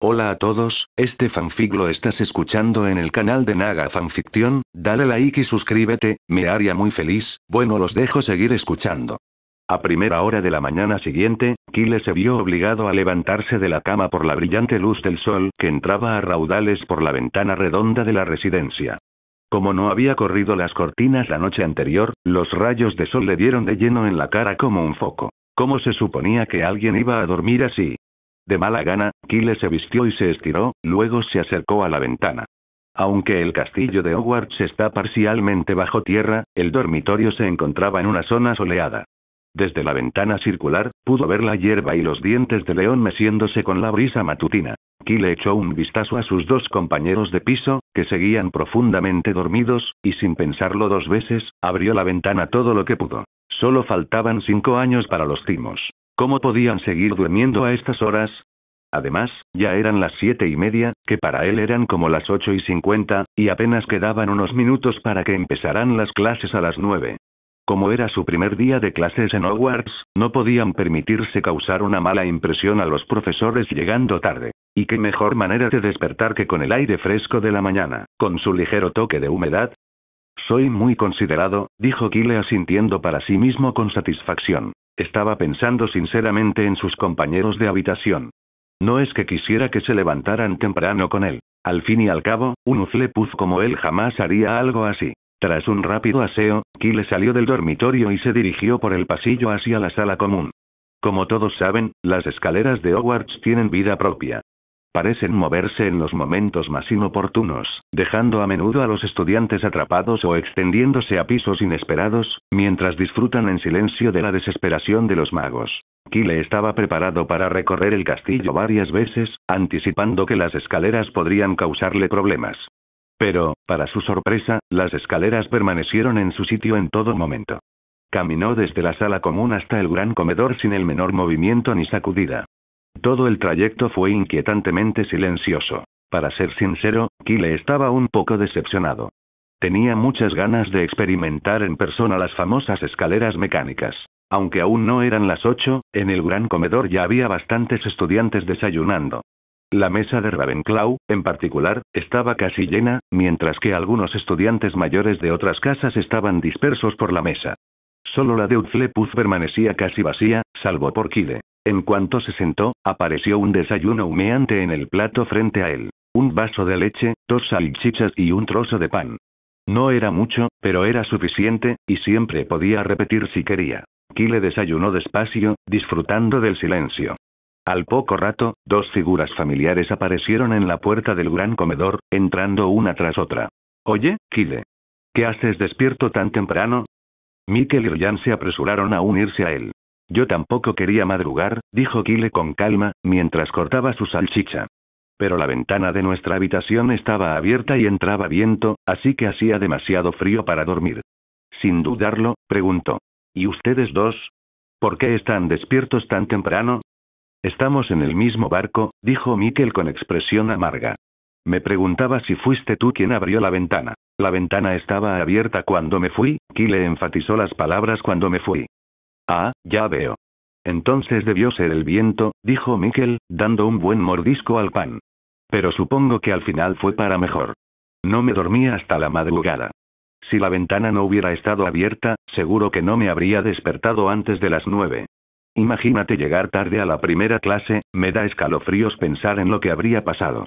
Speaker 2: Hola a todos, este fanfic lo estás escuchando en el canal de Naga Fanfiction, dale like y suscríbete, me haría muy feliz, bueno los dejo seguir escuchando. A primera hora de la mañana siguiente, Kyle se vio obligado a levantarse de la cama por la brillante luz del sol que entraba a raudales por la ventana redonda de la residencia. Como no había corrido las cortinas la noche anterior, los rayos de sol le dieron de lleno en la cara como un foco. ¿Cómo se suponía que alguien iba a dormir así? De mala gana, Kyle se vistió y se estiró, luego se acercó a la ventana. Aunque el castillo de Hogwarts está parcialmente bajo tierra, el dormitorio se encontraba en una zona soleada. Desde la ventana circular, pudo ver la hierba y los dientes de león meciéndose con la brisa matutina. Kyle echó un vistazo a sus dos compañeros de piso, que seguían profundamente dormidos, y sin pensarlo 2 veces, abrió la ventana todo lo que pudo. Solo faltaban 5 años para los timos. ¿Cómo podían seguir durmiendo a estas horas? Además, ya eran las 7:30, que para él eran como las 8:50, y apenas quedaban unos minutos para que empezaran las clases a las 9. Como era su primer día de clases en Hogwarts, no podían permitirse causar una mala impresión a los profesores llegando tarde. Y qué mejor manera de despertar que con el aire fresco de la mañana, con su ligero toque de humedad. Soy muy considerado, dijo Kyle asintiendo para sí mismo con satisfacción. Estaba pensando sinceramente en sus compañeros de habitación. No es que quisiera que se levantaran temprano con él. Al fin y al cabo, un Hufflepuff como él jamás haría algo así. Tras un rápido aseo, Kyle salió del dormitorio y se dirigió por el pasillo hacia la sala común. Como todos saben, las escaleras de Hogwarts tienen vida propia. Parecen moverse en los momentos más inoportunos, dejando a menudo a los estudiantes atrapados o extendiéndose a pisos inesperados, mientras disfrutan en silencio de la desesperación de los magos. Kyle estaba preparado para recorrer el castillo varias veces, anticipando que las escaleras podrían causarle problemas. Pero, para su sorpresa, las escaleras permanecieron en su sitio en todo momento. caminó desde la sala común hasta el gran comedor sin el menor movimiento ni sacudida. Todo el trayecto fue inquietantemente silencioso. Para ser sincero, Kyle estaba un poco decepcionado. Tenía muchas ganas de experimentar en persona las famosas escaleras mecánicas. Aunque aún no eran las 8, en el gran comedor ya había bastantes estudiantes desayunando. La mesa de Ravenclaw, en particular, estaba casi llena, mientras que algunos estudiantes mayores de otras casas estaban dispersos por la mesa. Solo la de Hufflepuff permanecía casi vacía, salvo por Kyle. En cuanto se sentó, apareció un desayuno humeante en el plato frente a él. Un vaso de leche, 2 salchichas y un trozo de pan. No era mucho, pero era suficiente, y siempre podía repetir si quería. Kyle desayunó despacio, disfrutando del silencio. Al poco rato, 2 figuras familiares aparecieron en la puerta del gran comedor, entrando una tras otra. «Oye, Kyle. ¿Qué haces despierto tan temprano?» Mikkel y Ryan se apresuraron a unirse a él. «Yo tampoco quería madrugar», dijo Kyle con calma, mientras cortaba su salchicha. «Pero la ventana de nuestra habitación estaba abierta y entraba viento, así que hacía demasiado frío para dormir». Sin dudarlo, preguntó. «¿Y ustedes dos? ¿Por qué están despiertos tan temprano?» «Estamos en el mismo barco», dijo Mikkel con expresión amarga. «Me preguntaba si fuiste tú quien abrió la ventana». «La ventana estaba abierta cuando me fui», Kyle enfatizó las palabras «cuando me fui». «Ah, ya veo. Entonces debió ser el viento», dijo Mikkel, dando un buen mordisco al pan. «Pero supongo que al final fue para mejor. No me dormí hasta la madrugada. Si la ventana no hubiera estado abierta, seguro que no me habría despertado antes de las 9. Imagínate llegar tarde a la primera clase, me da escalofríos pensar en lo que habría pasado.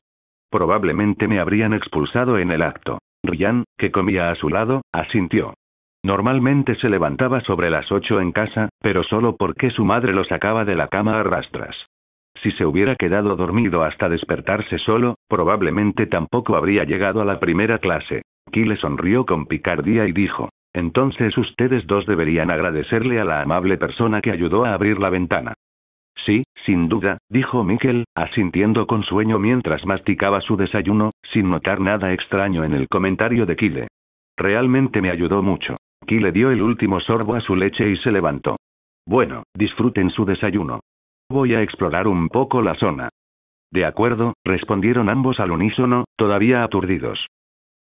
Speaker 2: Probablemente me habrían expulsado en el acto». Ryan, que comía a su lado, asintió. Normalmente se levantaba sobre las 8 en casa, pero solo porque su madre lo sacaba de la cama a rastras. Si se hubiera quedado dormido hasta despertarse solo, probablemente tampoco habría llegado a la primera clase. Kyle sonrió con picardía y dijo: «Entonces ustedes dos deberían agradecerle a la amable persona que ayudó a abrir la ventana». «Sí, sin duda», dijo Mikkel, asintiendo con sueño mientras masticaba su desayuno, sin notar nada extraño en el comentario de Kyle. «Realmente me ayudó mucho». Kyle dio el último sorbo a su leche y se levantó. «Bueno, disfruten su desayuno. Voy a explorar un poco la zona». «De acuerdo», respondieron ambos al unísono, todavía aturdidos.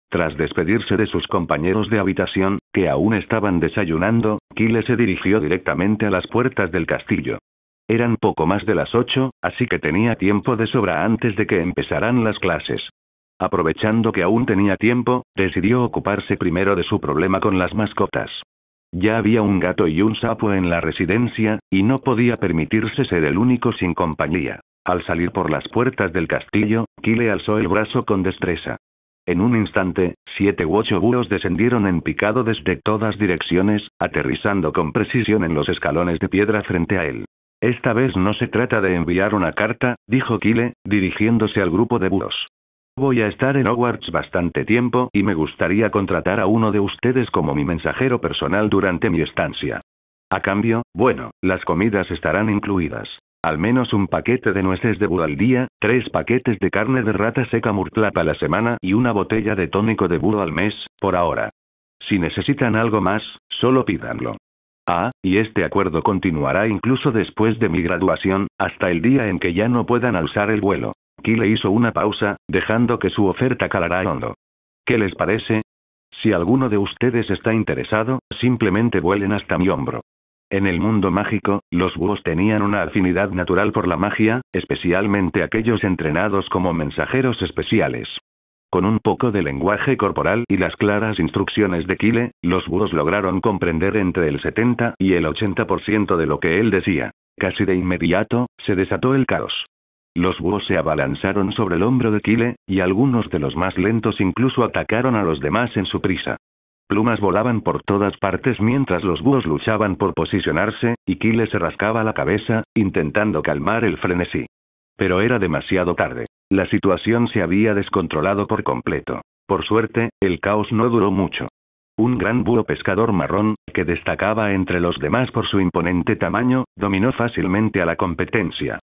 Speaker 2: Tras despedirse de sus compañeros de habitación, que aún estaban desayunando, Kyle se dirigió directamente a las puertas del castillo. Eran poco más de las 8, así que tenía tiempo de sobra antes de que empezaran las clases. Aprovechando que aún tenía tiempo, decidió ocuparse primero de su problema con las mascotas. Ya había un gato y un sapo en la residencia, y no podía permitirse ser el único sin compañía. Al salir por las puertas del castillo, Kyle alzó el brazo con destreza. En un instante, 7 u 8 búhos descendieron en picado desde todas direcciones, aterrizando con precisión en los escalones de piedra frente a él. «Esta vez no se trata de enviar una carta», dijo Kyle, dirigiéndose al grupo de búhos. «Voy a estar en Hogwarts bastante tiempo y me gustaría contratar a uno de ustedes como mi mensajero personal durante mi estancia. A cambio, bueno, las comidas estarán incluidas. Al menos un paquete de nueces de búho al día, 3 paquetes de carne de rata seca Murtlap a la semana y una botella de tónico de búho al mes, por ahora. Si necesitan algo más, solo pídanlo. Ah, y este acuerdo continuará incluso después de mi graduación, hasta el día en que ya no puedan alzar el vuelo». Kyle hizo una pausa, dejando que su oferta calara hondo. «¿Qué les parece? Si alguno de ustedes está interesado, simplemente vuelen hasta mi hombro». En el mundo mágico, los búhos tenían una afinidad natural por la magia, especialmente aquellos entrenados como mensajeros especiales. Con un poco de lenguaje corporal y las claras instrucciones de Kyle, los búhos lograron comprender entre el 70 y el 80% de lo que él decía. Casi de inmediato, se desató el caos. Los búhos se abalanzaron sobre el hombro de Kyle, y algunos de los más lentos incluso atacaron a los demás en su prisa. Plumas volaban por todas partes mientras los búhos luchaban por posicionarse, y Kyle se rascaba la cabeza, intentando calmar el frenesí. Pero era demasiado tarde. La situación se había descontrolado por completo. Por suerte, el caos no duró mucho. Un gran búho pescador marrón, que destacaba entre los demás por su imponente tamaño, dominó fácilmente a la competencia.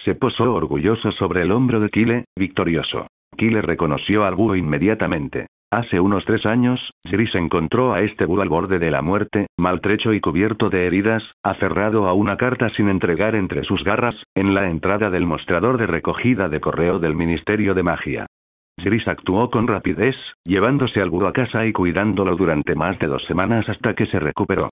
Speaker 2: Se posó orgulloso sobre el hombro de Kyle, victorioso. Kyle reconoció al búho inmediatamente. Hace unos 3 años, Gris encontró a este búho al borde de la muerte, maltrecho y cubierto de heridas, aferrado a una carta sin entregar entre sus garras, en la entrada del mostrador de recogida de correo del Ministerio de Magia. Gris actuó con rapidez, llevándose al búho a casa y cuidándolo durante más de 2 semanas hasta que se recuperó.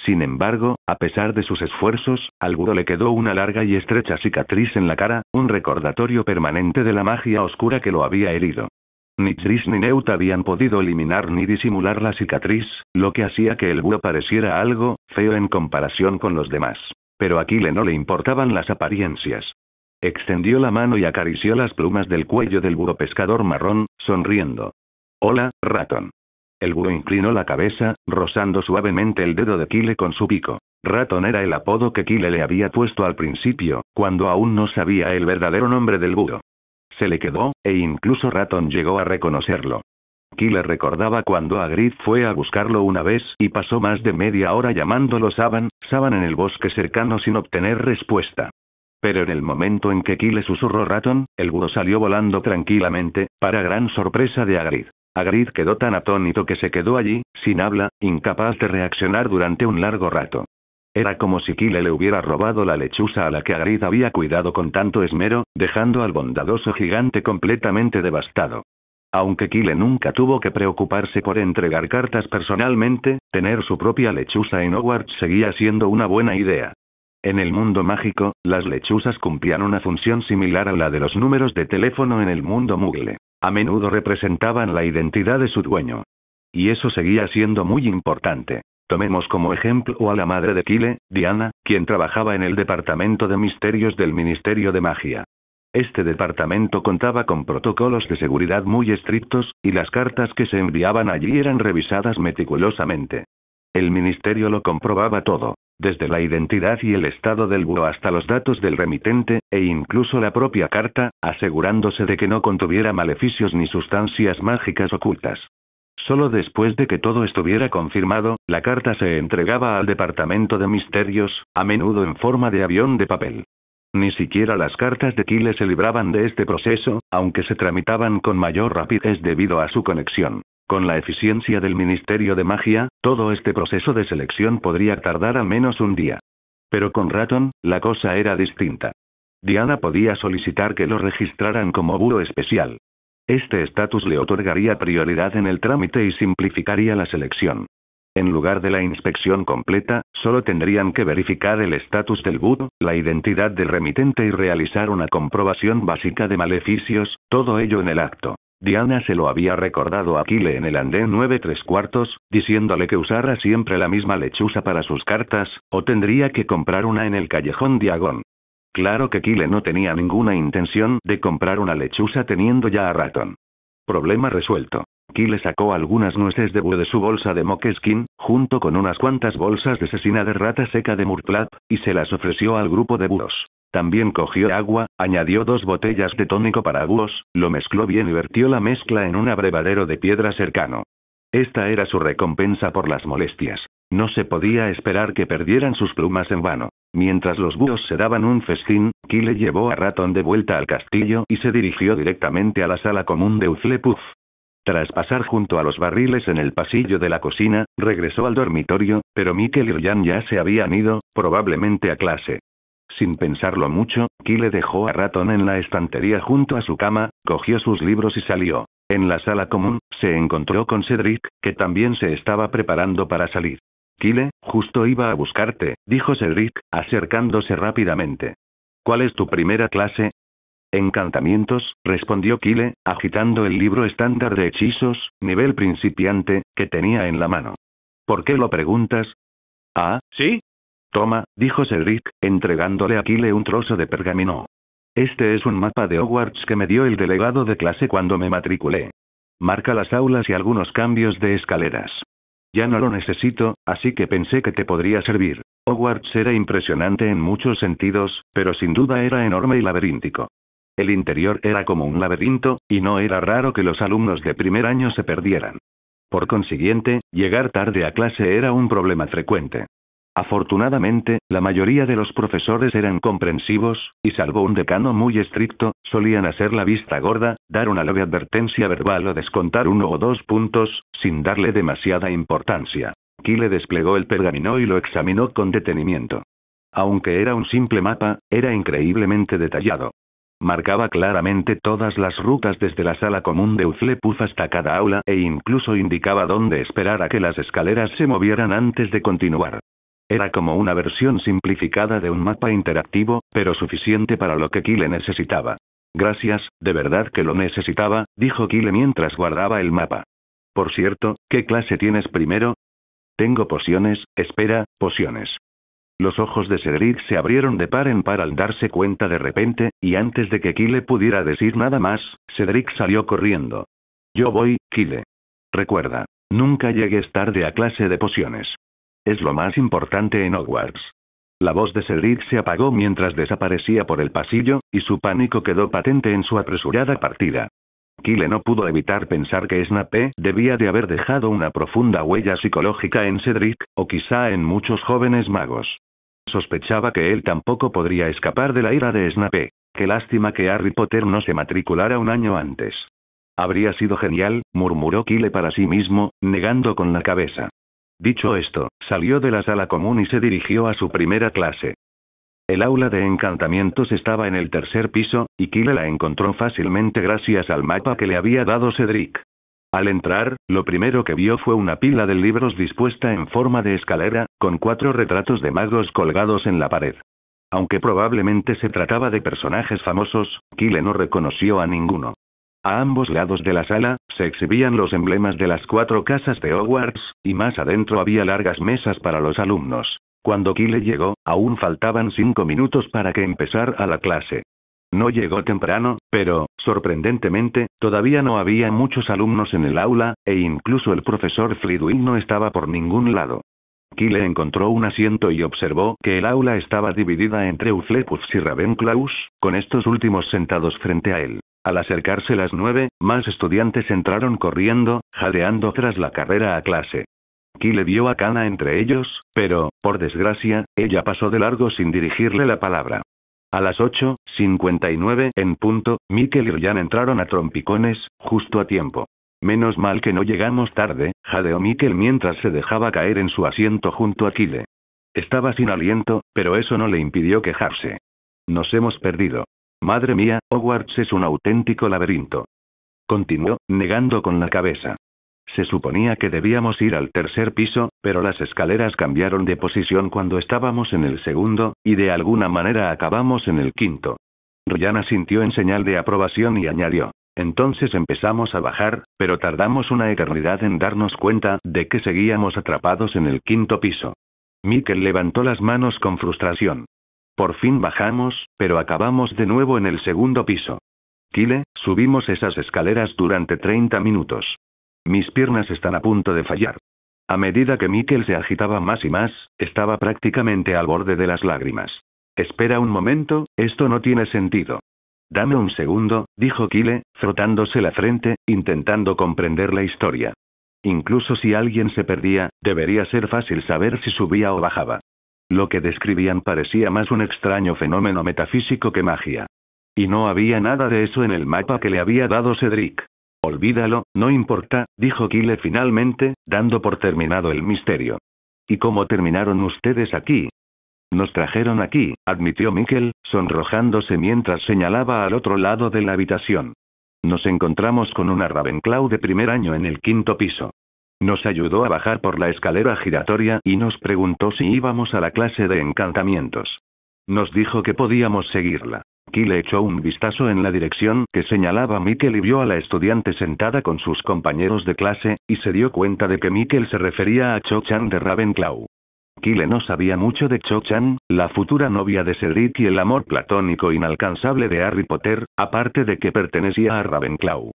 Speaker 2: Sin embargo, a pesar de sus esfuerzos, al búho le quedó una larga y estrecha cicatriz en la cara, un recordatorio permanente de la magia oscura que lo había herido. Ni Gris ni Neut habían podido eliminar ni disimular la cicatriz, lo que hacía que el búho pareciera algo feo en comparación con los demás. Pero a Kyle no le importaban las apariencias. Extendió la mano y acarició las plumas del cuello del búho pescador marrón, sonriendo. «Hola, ratón». El búho inclinó la cabeza, rozando suavemente el dedo de Kyle con su pico. Ratón era el apodo que Kyle le había puesto al principio, cuando aún no sabía el verdadero nombre del búho. Se le quedó, e incluso Ratón llegó a reconocerlo. Kyle recordaba cuando Hagrid fue a buscarlo una vez y pasó más de media hora llamándolo Saban en el bosque cercano sin obtener respuesta. Pero en el momento en que Kyle susurró Ratón, el búho salió volando tranquilamente, para gran sorpresa de Hagrid. Hagrid quedó tan atónito que se quedó allí, sin habla, incapaz de reaccionar durante un largo rato. Era como si Kyle le hubiera robado la lechuza a la que Hagrid había cuidado con tanto esmero, dejando al bondadoso gigante completamente devastado. Aunque Kyle nunca tuvo que preocuparse por entregar cartas personalmente, tener su propia lechuza en Hogwarts seguía siendo una buena idea. En el mundo mágico, las lechuzas cumplían una función similar a la de los números de teléfono en el mundo Muggle. A menudo representaban la identidad de su dueño. Y eso seguía siendo muy importante. Tomemos como ejemplo a la madre de Kyle, Diana, quien trabajaba en el Departamento de Misterios del Ministerio de Magia. Este departamento contaba con protocolos de seguridad muy estrictos, y las cartas que se enviaban allí eran revisadas meticulosamente. El ministerio lo comprobaba todo, desde la identidad y el estado del búho hasta los datos del remitente, e incluso la propia carta, asegurándose de que no contuviera maleficios ni sustancias mágicas ocultas. Solo después de que todo estuviera confirmado, la carta se entregaba al Departamento de Misterios, a menudo en forma de avión de papel. Ni siquiera las cartas de Kyle se libraban de este proceso, aunque se tramitaban con mayor rapidez debido a su conexión. Con la eficiencia del Ministerio de Magia, todo este proceso de selección podría tardar al menos un día. Pero con Ratón, la cosa era distinta. Diana podía solicitar que lo registraran como búho especial. Este estatus le otorgaría prioridad en el trámite y simplificaría la selección. En lugar de la inspección completa, solo tendrían que verificar el estatus del búho, la identidad del remitente y realizar una comprobación básica de maleficios, todo ello en el acto. Diana se lo había recordado a Kyle en el andén 9¾ diciéndole que usara siempre la misma lechuza para sus cartas, o tendría que comprar una en el callejón Diagon. Claro que Kyle no tenía ninguna intención de comprar una lechuza teniendo ya a Ratón. Problema resuelto. Kyle sacó algunas nueces de búho de su bolsa de Mokeskin, junto con unas cuantas bolsas de cecina de rata seca de Murplat, y se las ofreció al grupo de búhos. También cogió agua, añadió 2 botellas de tónico para búhos, lo mezcló bien y vertió la mezcla en un abrevadero de piedra cercano. Esta era su recompensa por las molestias. No se podía esperar que perdieran sus plumas en vano. Mientras los búhos se daban un festín, Kyle llevó a Ratón de vuelta al castillo y se dirigió directamente a la sala común de Hufflepuff. Tras pasar junto a los barriles en el pasillo de la cocina, regresó al dormitorio, pero Mikel y Ryan ya se habían ido, probablemente a clase. Sin pensarlo mucho, Kyle dejó a Ratón en la estantería junto a su cama, cogió sus libros y salió. En la sala común, se encontró con Cedric, que también se estaba preparando para salir. Kyle, justo iba a buscarte, dijo Cedric, acercándose rápidamente. ¿Cuál es tu primera clase? Encantamientos, respondió Kyle, agitando el libro estándar de hechizos, nivel principiante, que tenía en la mano. ¿Por qué lo preguntas? Ah, ¿sí? Toma, dijo Cedric, entregándole a Kyle un trozo de pergamino. Este es un mapa de Hogwarts que me dio el delegado de clase cuando me matriculé. Marca las aulas y algunos cambios de escaleras. Ya no lo necesito, así que pensé que te podría servir. Hogwarts era impresionante en muchos sentidos, pero sin duda era enorme y laberíntico. El interior era como un laberinto, y no era raro que los alumnos de primer año se perdieran. Por consiguiente, llegar tarde a clase era un problema frecuente. Afortunadamente, la mayoría de los profesores eran comprensivos, y salvo un decano muy estricto, solían hacer la vista gorda, dar una leve advertencia verbal o descontar 1 o 2 puntos, sin darle demasiada importancia. Kyle desplegó el pergamino y lo examinó con detenimiento. Aunque era un simple mapa, era increíblemente detallado. Marcaba claramente todas las rutas desde la sala común de Hufflepuff hasta cada aula e incluso indicaba dónde esperar a que las escaleras se movieran antes de continuar. Era como una versión simplificada de un mapa interactivo, pero suficiente para lo que Kyle necesitaba. Gracias, de verdad que lo necesitaba, dijo Kyle mientras guardaba el mapa. Por cierto, ¿qué clase tienes primero? Tengo pociones, espera, pociones. Los ojos de Cedric se abrieron de par en par al darse cuenta de repente, y antes de que Kyle pudiera decir nada más, Cedric salió corriendo. Yo voy, Kyle. Recuerda, nunca llegues tarde a clase de pociones. Es lo más importante en Hogwarts. La voz de Cedric se apagó mientras desaparecía por el pasillo, y su pánico quedó patente en su apresurada partida. Kyle no pudo evitar pensar que Snape debía de haber dejado una profunda huella psicológica en Cedric, o quizá en muchos jóvenes magos. Sospechaba que él tampoco podría escapar de la ira de Snape. Qué lástima que Harry Potter no se matriculara un año antes. Habría sido genial, murmuró Kyle para sí mismo, negando con la cabeza. Dicho esto, salió de la sala común y se dirigió a su primera clase. El aula de encantamientos estaba en el 3er piso, y Kyle la encontró fácilmente gracias al mapa que le había dado Cedric. Al entrar, lo primero que vio fue una pila de libros dispuesta en forma de escalera, con 4 retratos de magos colgados en la pared. Aunque probablemente se trataba de personajes famosos, Kyle no reconoció a ninguno. A ambos lados de la sala, se exhibían los emblemas de las 4 casas de Hogwarts, y más adentro había largas mesas para los alumnos. Cuando Kyle llegó, aún faltaban 5 minutos para que empezara la clase. No llegó temprano, pero, sorprendentemente, todavía no había muchos alumnos en el aula, e incluso el profesor Flitwick no estaba por ningún lado. Kyle encontró un asiento y observó que el aula estaba dividida entre Hufflepuffs y Ravenclaws, con estos últimos sentados frente a él. Al acercarse las 9, más estudiantes entraron corriendo, jadeando tras la carrera a clase. Kyle vio a Kana entre ellos, pero, por desgracia, ella pasó de largo sin dirigirle la palabra. A las 8:59 en punto, Mikkel y Ryan entraron a trompicones, justo a tiempo. Menos mal que no llegamos tarde, jadeó Mikkel mientras se dejaba caer en su asiento junto a Kyle. Estaba sin aliento, pero eso no le impidió quejarse. Nos hemos perdido. Madre mía, Hogwarts es un auténtico laberinto. Continuó, negando con la cabeza. Se suponía que debíamos ir al 3er piso, pero las escaleras cambiaron de posición cuando estábamos en el 2º, y de alguna manera acabamos en el 5º. Ryan asintió en señal de aprobación y añadió. Entonces empezamos a bajar, pero tardamos una eternidad en darnos cuenta de que seguíamos atrapados en el 5º piso. Mikkel levantó las manos con frustración. Por fin bajamos, pero acabamos de nuevo en el 2º piso. Kyle, subimos esas escaleras durante 30 minutos. Mis piernas están a punto de fallar. A medida que Mikkel se agitaba más y más, estaba prácticamente al borde de las lágrimas. Espera un momento, esto no tiene sentido. Dame un segundo, dijo Kyle, frotándose la frente, intentando comprender la historia. Incluso si alguien se perdía, debería ser fácil saber si subía o bajaba. Lo que describían parecía más un extraño fenómeno metafísico que magia. Y no había nada de eso en el mapa que le había dado Cedric. Olvídalo, no importa, dijo Kyle finalmente, dando por terminado el misterio. ¿Y cómo terminaron ustedes aquí? Nos trajeron aquí, admitió Mikkel, sonrojándose mientras señalaba al otro lado de la habitación. Nos encontramos con una Ravenclaw de primer año en el 5º piso. Nos ayudó a bajar por la escalera giratoria y nos preguntó si íbamos a la clase de encantamientos. Nos dijo que podíamos seguirla. Kyle echó un vistazo en la dirección que señalaba Mikkel y vio a la estudiante sentada con sus compañeros de clase, y se dio cuenta de que Mikkel se refería a Cho-Chang de Ravenclaw. Kyle no sabía mucho de Cho-Chang, la futura novia de Cedric y el amor platónico inalcanzable de Harry Potter, aparte de que pertenecía a Ravenclaw.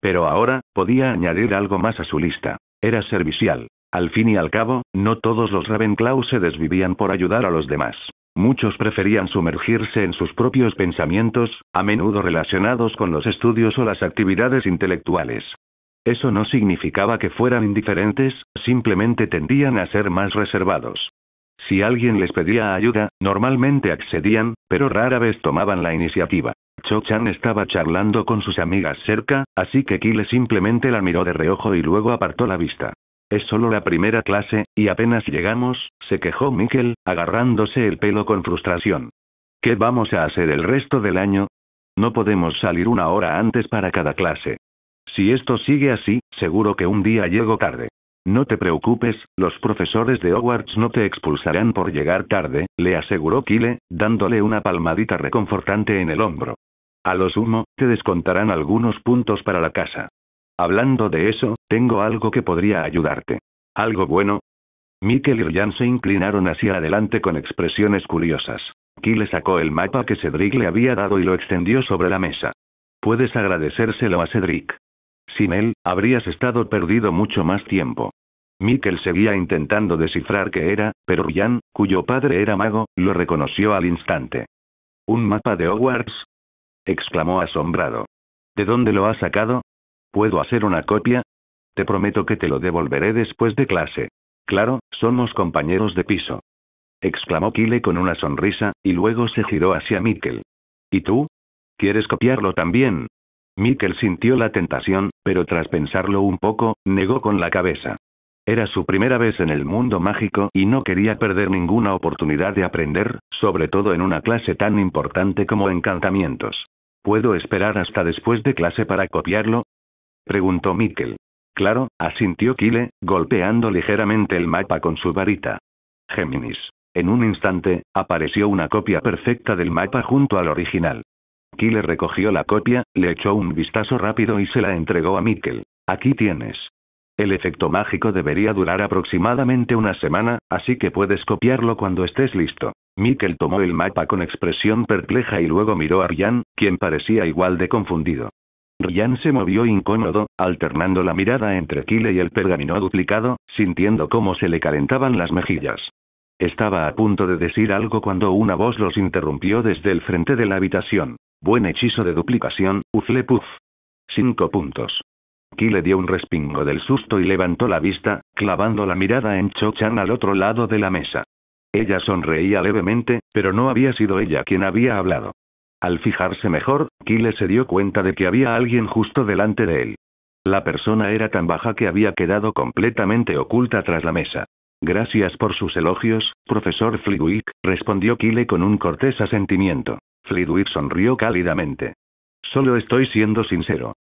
Speaker 2: Pero ahora, podía añadir algo más a su lista. Era servicial. Al fin y al cabo, no todos los Ravenclaw se desvivían por ayudar a los demás. Muchos preferían sumergirse en sus propios pensamientos, a menudo relacionados con los estudios o las actividades intelectuales. Eso no significaba que fueran indiferentes, simplemente tendían a ser más reservados. Si alguien les pedía ayuda, normalmente accedían, pero rara vez tomaban la iniciativa. Cho-chan estaba charlando con sus amigas cerca, así que Kyle simplemente la miró de reojo y luego apartó la vista. Es solo la primera clase, y apenas llegamos, se quejó Mikkel, agarrándose el pelo con frustración. ¿Qué vamos a hacer el resto del año? No podemos salir una hora antes para cada clase. Si esto sigue así, seguro que un día llego tarde. No te preocupes, los profesores de Hogwarts no te expulsarán por llegar tarde, le aseguró Kyle, dándole una palmadita reconfortante en el hombro. A lo sumo, te descontarán algunos puntos para la casa. Hablando de eso, tengo algo que podría ayudarte. ¿Algo bueno? Mikkel y Ryan se inclinaron hacia adelante con expresiones curiosas. Kyle sacó el mapa que Cedric le había dado y lo extendió sobre la mesa. Puedes agradecérselo a Cedric. Sin él, habrías estado perdido mucho más tiempo. Mikkel seguía intentando descifrar qué era, pero Ryan, cuyo padre era mago, lo reconoció al instante. ¿Un mapa de Hogwarts?, exclamó asombrado. ¿De dónde lo has sacado? ¿Puedo hacer una copia? Te prometo que te lo devolveré después de clase. Claro, somos compañeros de piso. Exclamó Kyle con una sonrisa, y luego se giró hacia Mikkel. ¿Y tú? ¿Quieres copiarlo también? Mikkel sintió la tentación, pero tras pensarlo un poco, negó con la cabeza. Era su primera vez en el mundo mágico y no quería perder ninguna oportunidad de aprender, sobre todo en una clase tan importante como encantamientos. ¿Puedo esperar hasta después de clase para copiarlo?, preguntó Mikkel. Claro, asintió Kyle, golpeando ligeramente el mapa con su varita. Géminis. En un instante, apareció una copia perfecta del mapa junto al original. Kyle recogió la copia, le echó un vistazo rápido y se la entregó a Mikkel. Aquí tienes. El efecto mágico debería durar aproximadamente una semana, así que puedes copiarlo cuando estés listo. Mikkel tomó el mapa con expresión perpleja y luego miró a Ryan, quien parecía igual de confundido. Ryan se movió incómodo, alternando la mirada entre Kyle y el pergamino duplicado, sintiendo cómo se le calentaban las mejillas. Estaba a punto de decir algo cuando una voz los interrumpió desde el frente de la habitación. Buen hechizo de duplicación, Hufflepuff. 5 puntos. Kyle dio un respingo del susto y levantó la vista, clavando la mirada en Cho-chan al otro lado de la mesa. Ella sonreía levemente, pero no había sido ella quien había hablado. Al fijarse mejor, Kyle se dio cuenta de que había alguien justo delante de él. La persona era tan baja que había quedado completamente oculta tras la mesa. Gracias por sus elogios, profesor Flitwick, respondió Kyle con un cortés asentimiento. Flitwick sonrió cálidamente. Solo estoy siendo sincero.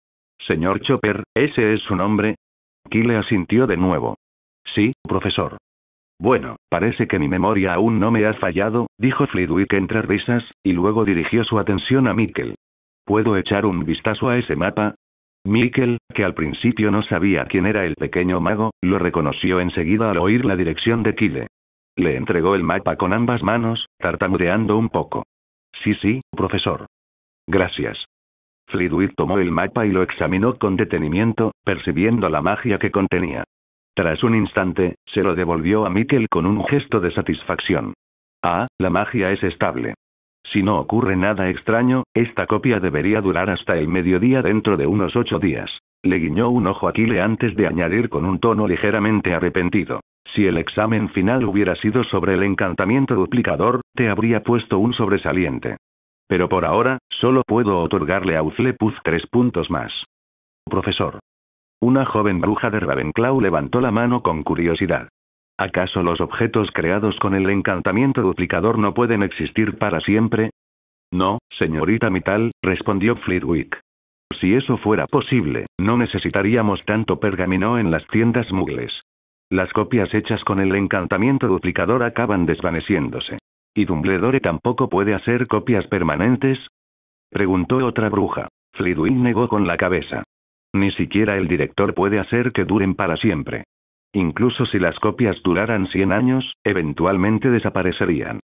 Speaker 2: Señor Chopper, ¿ese es su nombre? Kyle asintió de nuevo. Sí, profesor. Bueno, parece que mi memoria aún no me ha fallado, dijo Flitwick entre risas, y luego dirigió su atención a Mikkel. ¿Puedo echar un vistazo a ese mapa? Mikkel, que al principio no sabía quién era el pequeño mago, lo reconoció enseguida al oír la dirección de Kyle. Le entregó el mapa con ambas manos, tartamudeando un poco. Sí, profesor. Gracias. Flitwick tomó el mapa y lo examinó con detenimiento, percibiendo la magia que contenía. Tras un instante, se lo devolvió a Mikkel con un gesto de satisfacción. Ah, la magia es estable. Si no ocurre nada extraño, esta copia debería durar hasta el mediodía dentro de unos 8 días. Le guiñó un ojo a Kyle antes de añadir con un tono ligeramente arrepentido. Si el examen final hubiera sido sobre el encantamiento duplicador, te habría puesto un sobresaliente. Pero por ahora, solo puedo otorgarle a Hufflepuff 3 puntos más. Profesor. Una joven bruja de Ravenclaw levantó la mano con curiosidad. ¿Acaso los objetos creados con el encantamiento duplicador no pueden existir para siempre? No, señorita Mittal, respondió Flitwick. Si eso fuera posible, no necesitaríamos tanto pergamino en las tiendas muggles. Las copias hechas con el encantamiento duplicador acaban desvaneciéndose. ¿Y Dumbledore tampoco puede hacer copias permanentes?, preguntó otra bruja. Flitwick negó con la cabeza. Ni siquiera el director puede hacer que duren para siempre. Incluso si las copias duraran 100 años, eventualmente desaparecerían.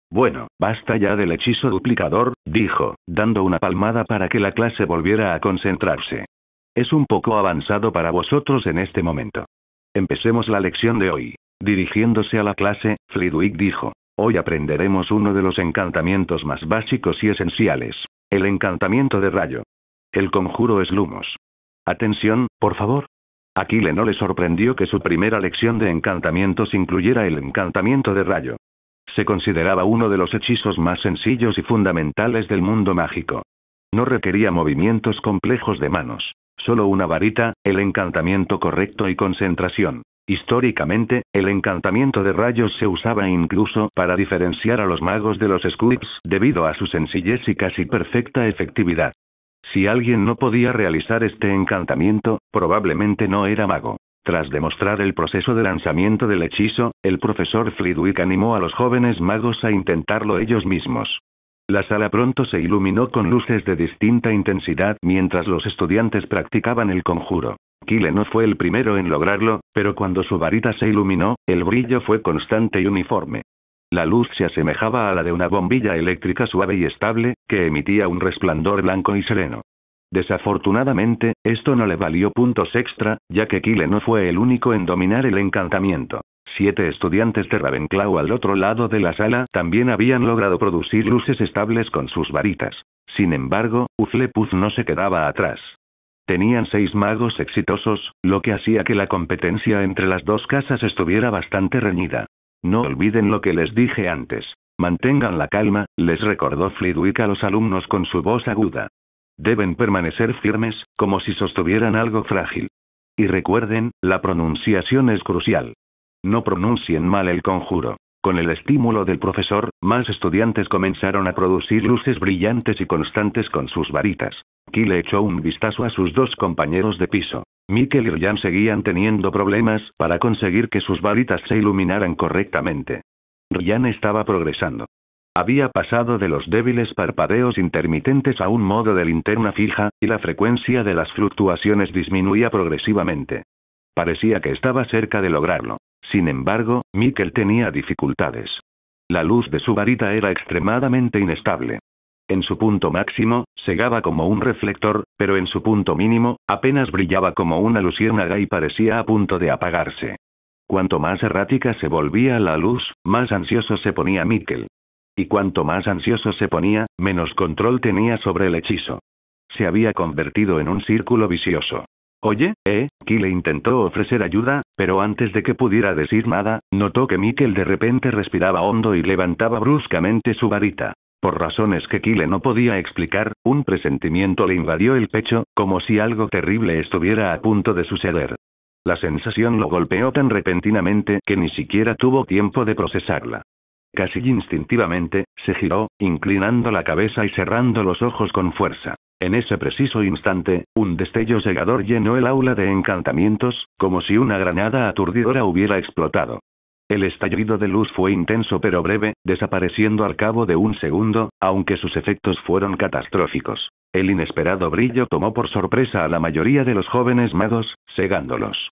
Speaker 2: Bueno, basta ya del hechizo duplicador, dijo, dando una palmada para que la clase volviera a concentrarse. Es un poco avanzado para vosotros en este momento. Empecemos la lección de hoy. Dirigiéndose a la clase, Flitwick dijo. Hoy aprenderemos uno de los encantamientos más básicos y esenciales. El encantamiento de rayo. El conjuro es Lumos. Atención, por favor. A Kyle no le sorprendió que su primera lección de encantamientos incluyera el encantamiento de rayo. Se consideraba uno de los hechizos más sencillos y fundamentales del mundo mágico. No requería movimientos complejos de manos, solo una varita, el encantamiento correcto y concentración. Históricamente, el encantamiento de rayos se usaba incluso para diferenciar a los magos de los squibs debido a su sencillez y casi perfecta efectividad. Si alguien no podía realizar este encantamiento, probablemente no era mago. Tras demostrar el proceso de lanzamiento del hechizo, el profesor Flitwick animó a los jóvenes magos a intentarlo ellos mismos. La sala pronto se iluminó con luces de distinta intensidad mientras los estudiantes practicaban el conjuro. Kyle no fue el primero en lograrlo, pero cuando su varita se iluminó, el brillo fue constante y uniforme. La luz se asemejaba a la de una bombilla eléctrica suave y estable, que emitía un resplandor blanco y sereno. Desafortunadamente, esto no le valió puntos extra, ya que Kyle no fue el único en dominar el encantamiento. 7 estudiantes de Ravenclaw al otro lado de la sala también habían logrado producir luces estables con sus varitas. Sin embargo, Hufflepuff no se quedaba atrás. Tenían 6 magos exitosos, lo que hacía que la competencia entre las dos casas estuviera bastante reñida. No olviden lo que les dije antes. Mantengan la calma, les recordó Flitwick a los alumnos con su voz aguda. Deben permanecer firmes, como si sostuvieran algo frágil. Y recuerden, la pronunciación es crucial. No pronuncien mal el conjuro. Con el estímulo del profesor, más estudiantes comenzaron a producir luces brillantes y constantes con sus varitas. Kyle echó un vistazo a sus 2 compañeros de piso. Mikkel y Ryan seguían teniendo problemas para conseguir que sus varitas se iluminaran correctamente. Ryan estaba progresando. Había pasado de los débiles parpadeos intermitentes a un modo de linterna fija, y la frecuencia de las fluctuaciones disminuía progresivamente. Parecía que estaba cerca de lograrlo. Sin embargo, Mikkel tenía dificultades. La luz de su varita era extremadamente inestable. En su punto máximo, cegaba como un reflector, pero en su punto mínimo, apenas brillaba como una luciérnaga y parecía a punto de apagarse. Cuanto más errática se volvía la luz, más ansioso se ponía Mikkel. Y cuanto más ansioso se ponía, menos control tenía sobre el hechizo. Se había convertido en un círculo vicioso. Oye, Kyle intentó ofrecer ayuda, pero antes de que pudiera decir nada, notó que Mikkel de repente respiraba hondo y levantaba bruscamente su varita. Por razones que Kyle no podía explicar, un presentimiento le invadió el pecho, como si algo terrible estuviera a punto de suceder. La sensación lo golpeó tan repentinamente que ni siquiera tuvo tiempo de procesarla. Casi instintivamente, se giró, inclinando la cabeza y cerrando los ojos con fuerza. En ese preciso instante, un destello cegador llenó el aula de encantamientos, como si una granada aturdidora hubiera explotado. El estallido de luz fue intenso pero breve, desapareciendo al cabo de un segundo, aunque sus efectos fueron catastróficos. El inesperado brillo tomó por sorpresa a la mayoría de los jóvenes magos, cegándolos.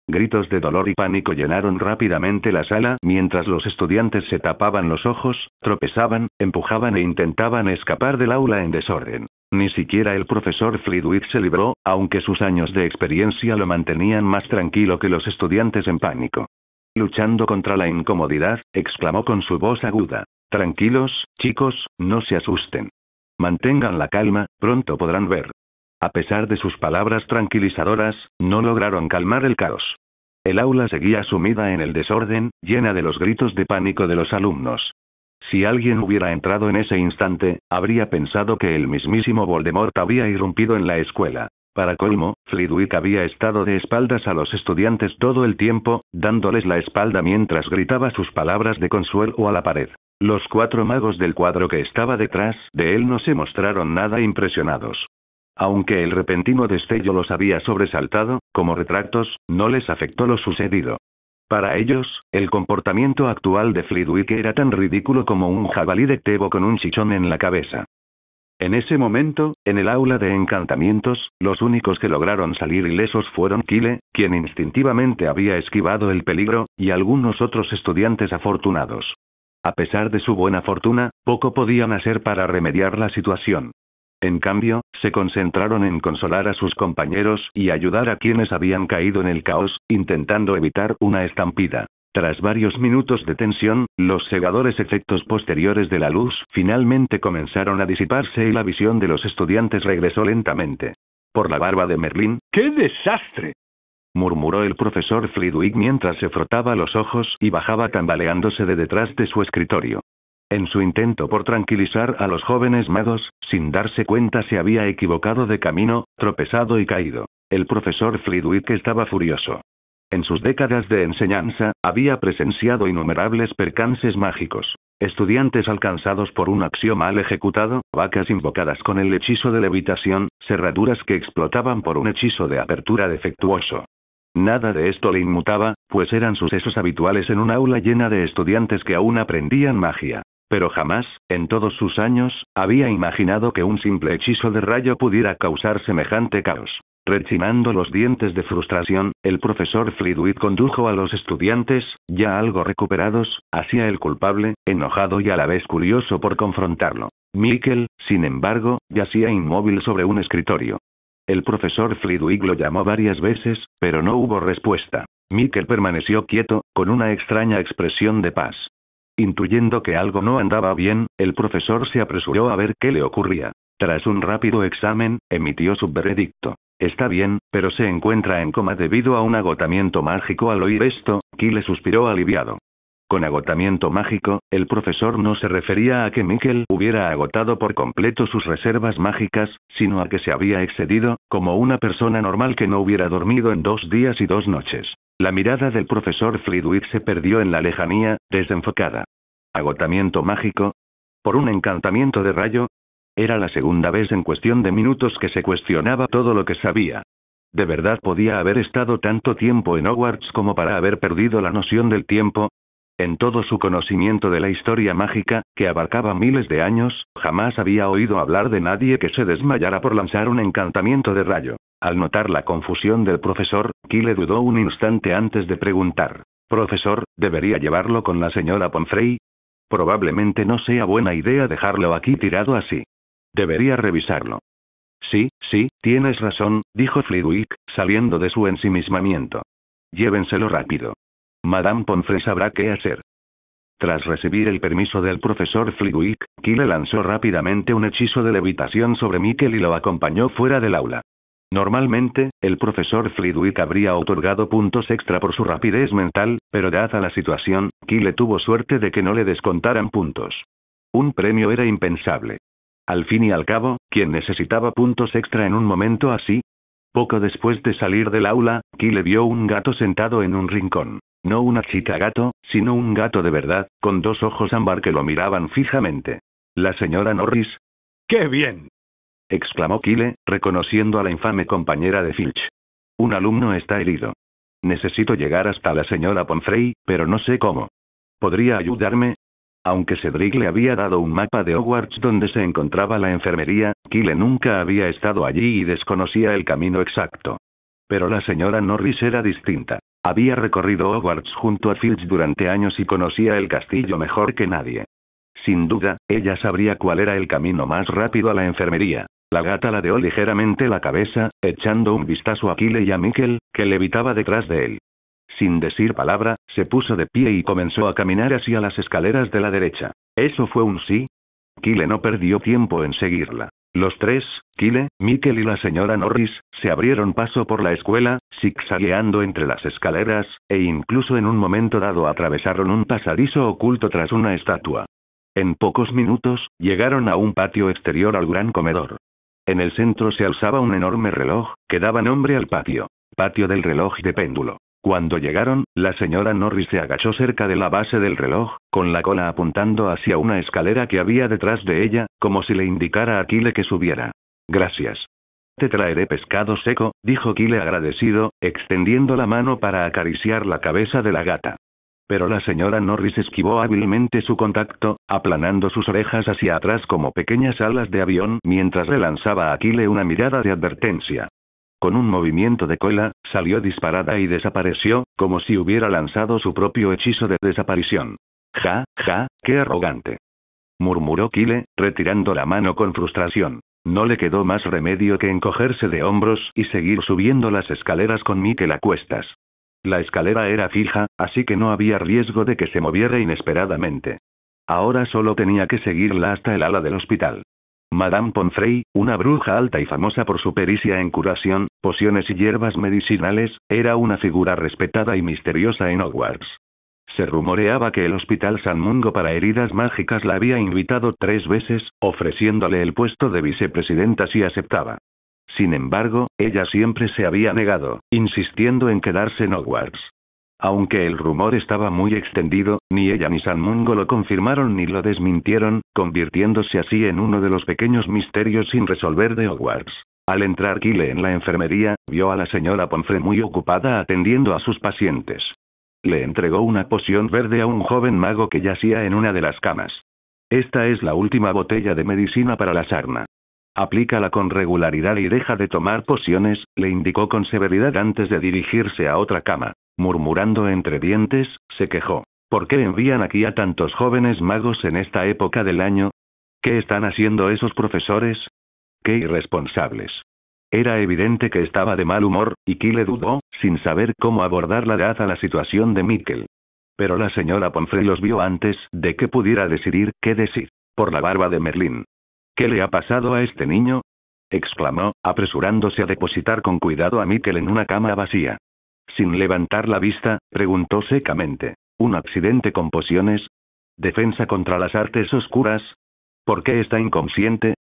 Speaker 2: Gritos de dolor y pánico llenaron rápidamente la sala mientras los estudiantes se tapaban los ojos, tropezaban, empujaban e intentaban escapar del aula en desorden. Ni siquiera el profesor Flitwick se libró, aunque sus años de experiencia lo mantenían más tranquilo que los estudiantes en pánico. Luchando contra la incomodidad, exclamó con su voz aguda. Tranquilos, chicos, no se asusten. Mantengan la calma, pronto podrán ver. A pesar de sus palabras tranquilizadoras, no lograron calmar el caos. El aula seguía sumida en el desorden, llena de los gritos de pánico de los alumnos. Si alguien hubiera entrado en ese instante, habría pensado que el mismísimo Voldemort había irrumpido en la escuela. Para colmo, Flitwick había estado de espaldas a los estudiantes todo el tiempo, dándoles la espalda mientras gritaba sus palabras de consuelo a la pared. Los 4 magos del cuadro que estaba detrás de él no se mostraron nada impresionados. Aunque el repentino destello los había sobresaltado, como retractos, no les afectó lo sucedido. Para ellos, el comportamiento actual de Flitwick era tan ridículo como un jabalí de Tebo con un chichón en la cabeza. En ese momento, en el aula de encantamientos, los únicos que lograron salir ilesos fueron Kyle, quien instintivamente había esquivado el peligro, y algunos otros estudiantes afortunados. A pesar de su buena fortuna, poco podían hacer para remediar la situación. En cambio, se concentraron en consolar a sus compañeros y ayudar a quienes habían caído en el caos, intentando evitar una estampida. Tras varios minutos de tensión, los cegadores efectos posteriores de la luz finalmente comenzaron a disiparse y la visión de los estudiantes regresó lentamente. Por la barba de Merlín,
Speaker 3: ¡qué desastre!
Speaker 2: murmuró el profesor Flitwick mientras se frotaba los ojos y bajaba tambaleándose de detrás de su escritorio. En su intento por tranquilizar a los jóvenes magos, sin darse cuenta se había equivocado de camino, tropezado y caído. El profesor Flitwick estaba furioso. En sus décadas de enseñanza, había presenciado innumerables percances mágicos. Estudiantes alcanzados por un axio mal ejecutado, vacas invocadas con el hechizo de levitación, cerraduras que explotaban por un hechizo de apertura defectuoso. Nada de esto le inmutaba, pues eran sucesos habituales en un aula llena de estudiantes que aún aprendían magia. Pero jamás, en todos sus años, había imaginado que un simple hechizo de rayo pudiera causar semejante caos. Rechinando los dientes de frustración, el profesor Flitwick condujo a los estudiantes, ya algo recuperados, hacia el culpable, enojado y a la vez curioso por confrontarlo. Mikkel, sin embargo, yacía inmóvil sobre un escritorio. El profesor Flitwick lo llamó varias veces, pero no hubo respuesta. Mikkel permaneció quieto, con una extraña expresión de paz. Intuyendo que algo no andaba bien, el profesor se apresuró a ver qué le ocurría. Tras un rápido examen, emitió su veredicto. Está bien, pero se encuentra en coma debido a un agotamiento mágico. Al oír esto, Kyle suspiró aliviado. Con agotamiento mágico, el profesor no se refería a que Mikkel hubiera agotado por completo sus reservas mágicas, sino a que se había excedido, como una persona normal que no hubiera dormido en 2 días y 2 noches. La mirada del profesor Flitwick se perdió en la lejanía, desenfocada. ¿Agotamiento mágico? ¿Por un encantamiento de rayo? Era la segunda vez en cuestión de minutos que se cuestionaba todo lo que sabía. ¿De verdad podía haber estado tanto tiempo en Hogwarts como para haber perdido la noción del tiempo? En todo su conocimiento de la historia mágica, que abarcaba miles de años, jamás había oído hablar de nadie que se desmayara por lanzar un encantamiento de rayo. Al notar la confusión del profesor, Kyle dudó un instante antes de preguntar. «Profesor, ¿debería llevarlo con la señora Pomfrey? Probablemente no sea buena idea dejarlo aquí tirado así. Debería revisarlo». Sí, tienes razón, dijo Flitwick, saliendo de su ensimismamiento. «Llévenselo rápido. Madame Pomfrey sabrá qué hacer». Tras recibir el permiso del profesor Flitwick, Kyle lanzó rápidamente un hechizo de levitación sobre Mikkel y lo acompañó fuera del aula. Normalmente, el profesor Flitwick habría otorgado puntos extra por su rapidez mental, pero dada la situación, Kyle tuvo suerte de que no le descontaran puntos. Un premio era impensable. Al fin y al cabo, ¿quién necesitaba puntos extra en un momento así? Poco después de salir del aula, Kyle vio un gato sentado en un rincón. No una chica gato, sino un gato de verdad, con 2 ojos ámbar que lo miraban fijamente. La señora Norris.
Speaker 3: ¡Qué bien!,
Speaker 2: exclamó Kyle, reconociendo a la infame compañera de Filch. Un alumno está herido. Necesito llegar hasta la señora Pomfrey, pero no sé cómo. ¿Podría ayudarme? Aunque Cedric le había dado un mapa de Hogwarts donde se encontraba la enfermería, Kyle nunca había estado allí y desconocía el camino exacto. Pero la señora Norris era distinta. Había recorrido Hogwarts junto a Filch durante años y conocía el castillo mejor que nadie. Sin duda, ella sabría cuál era el camino más rápido a la enfermería. La gata ladeó ligeramente la cabeza, echando un vistazo a Kyle y a Mikkel, que levitaba detrás de él. Sin decir palabra, se puso de pie y comenzó a caminar hacia las escaleras de la derecha. ¿Eso fue un sí? Kyle no perdió tiempo en seguirla. Los 3, Kyle, Mikkel y la señora Norris, se abrieron paso por la escuela, zigzagueando entre las escaleras, e incluso en un momento dado atravesaron un pasadizo oculto tras una estatua. En pocos minutos, llegaron a un patio exterior al gran comedor. En el centro se alzaba un enorme reloj, que daba nombre al patio. Patio del reloj de péndulo. Cuando llegaron, la señora Norris se agachó cerca de la base del reloj, con la cola apuntando hacia una escalera que había detrás de ella, como si le indicara a Kyle que subiera. «Gracias. Te traeré pescado seco», dijo Kyle agradecido, extendiendo la mano para acariciar la cabeza de la gata. Pero la señora Norris esquivó hábilmente su contacto, aplanando sus orejas hacia atrás como pequeñas alas de avión mientras le lanzaba a Kyle una mirada de advertencia. Con un movimiento de cola, salió disparada y desapareció, como si hubiera lanzado su propio hechizo de desaparición. «Ja, qué arrogante», murmuró Kyle, retirando la mano con frustración. No le quedó más remedio que encogerse de hombros y seguir subiendo las escaleras con Mikkel a cuestas. La escalera era fija, así que no había riesgo de que se moviera inesperadamente. Ahora solo tenía que seguirla hasta el ala del hospital. Madame Pomfrey, una bruja alta y famosa por su pericia en curación, pociones y hierbas medicinales, era una figura respetada y misteriosa en Hogwarts. Se rumoreaba que el Hospital San Mungo para heridas mágicas la había invitado 3 veces, ofreciéndole el puesto de vicepresidenta si aceptaba. Sin embargo, ella siempre se había negado, insistiendo en quedarse en Hogwarts. Aunque el rumor estaba muy extendido, ni ella ni San Mungo lo confirmaron ni lo desmintieron, convirtiéndose así en uno de los pequeños misterios sin resolver de Hogwarts. Al entrar Kyle en la enfermería, vio a la señora Pomfrey muy ocupada atendiendo a sus pacientes. Le entregó una poción verde a un joven mago que yacía en una de las camas. Esta es la última botella de medicina para la sarna. Aplícala con regularidad y deja de tomar pociones, le indicó con severidad antes de dirigirse a otra cama. Murmurando entre dientes, se quejó. ¿Por qué envían aquí a tantos jóvenes magos en esta época del año? ¿Qué están haciendo esos profesores? ¡Qué irresponsables! Era evidente que estaba de mal humor, y Kyle dudó, sin saber cómo abordar la dada la situación de Mikkel. Pero la señora Pomfrey los vio antes de que pudiera decidir qué decir. Por la barba de Merlín. ¿Qué le ha pasado a este niño?, exclamó, apresurándose a depositar con cuidado a Mikkel en una cama vacía. Sin levantar la vista, preguntó secamente. ¿Un accidente con pociones? ¿Defensa contra las artes oscuras? ¿Por qué está inconsciente?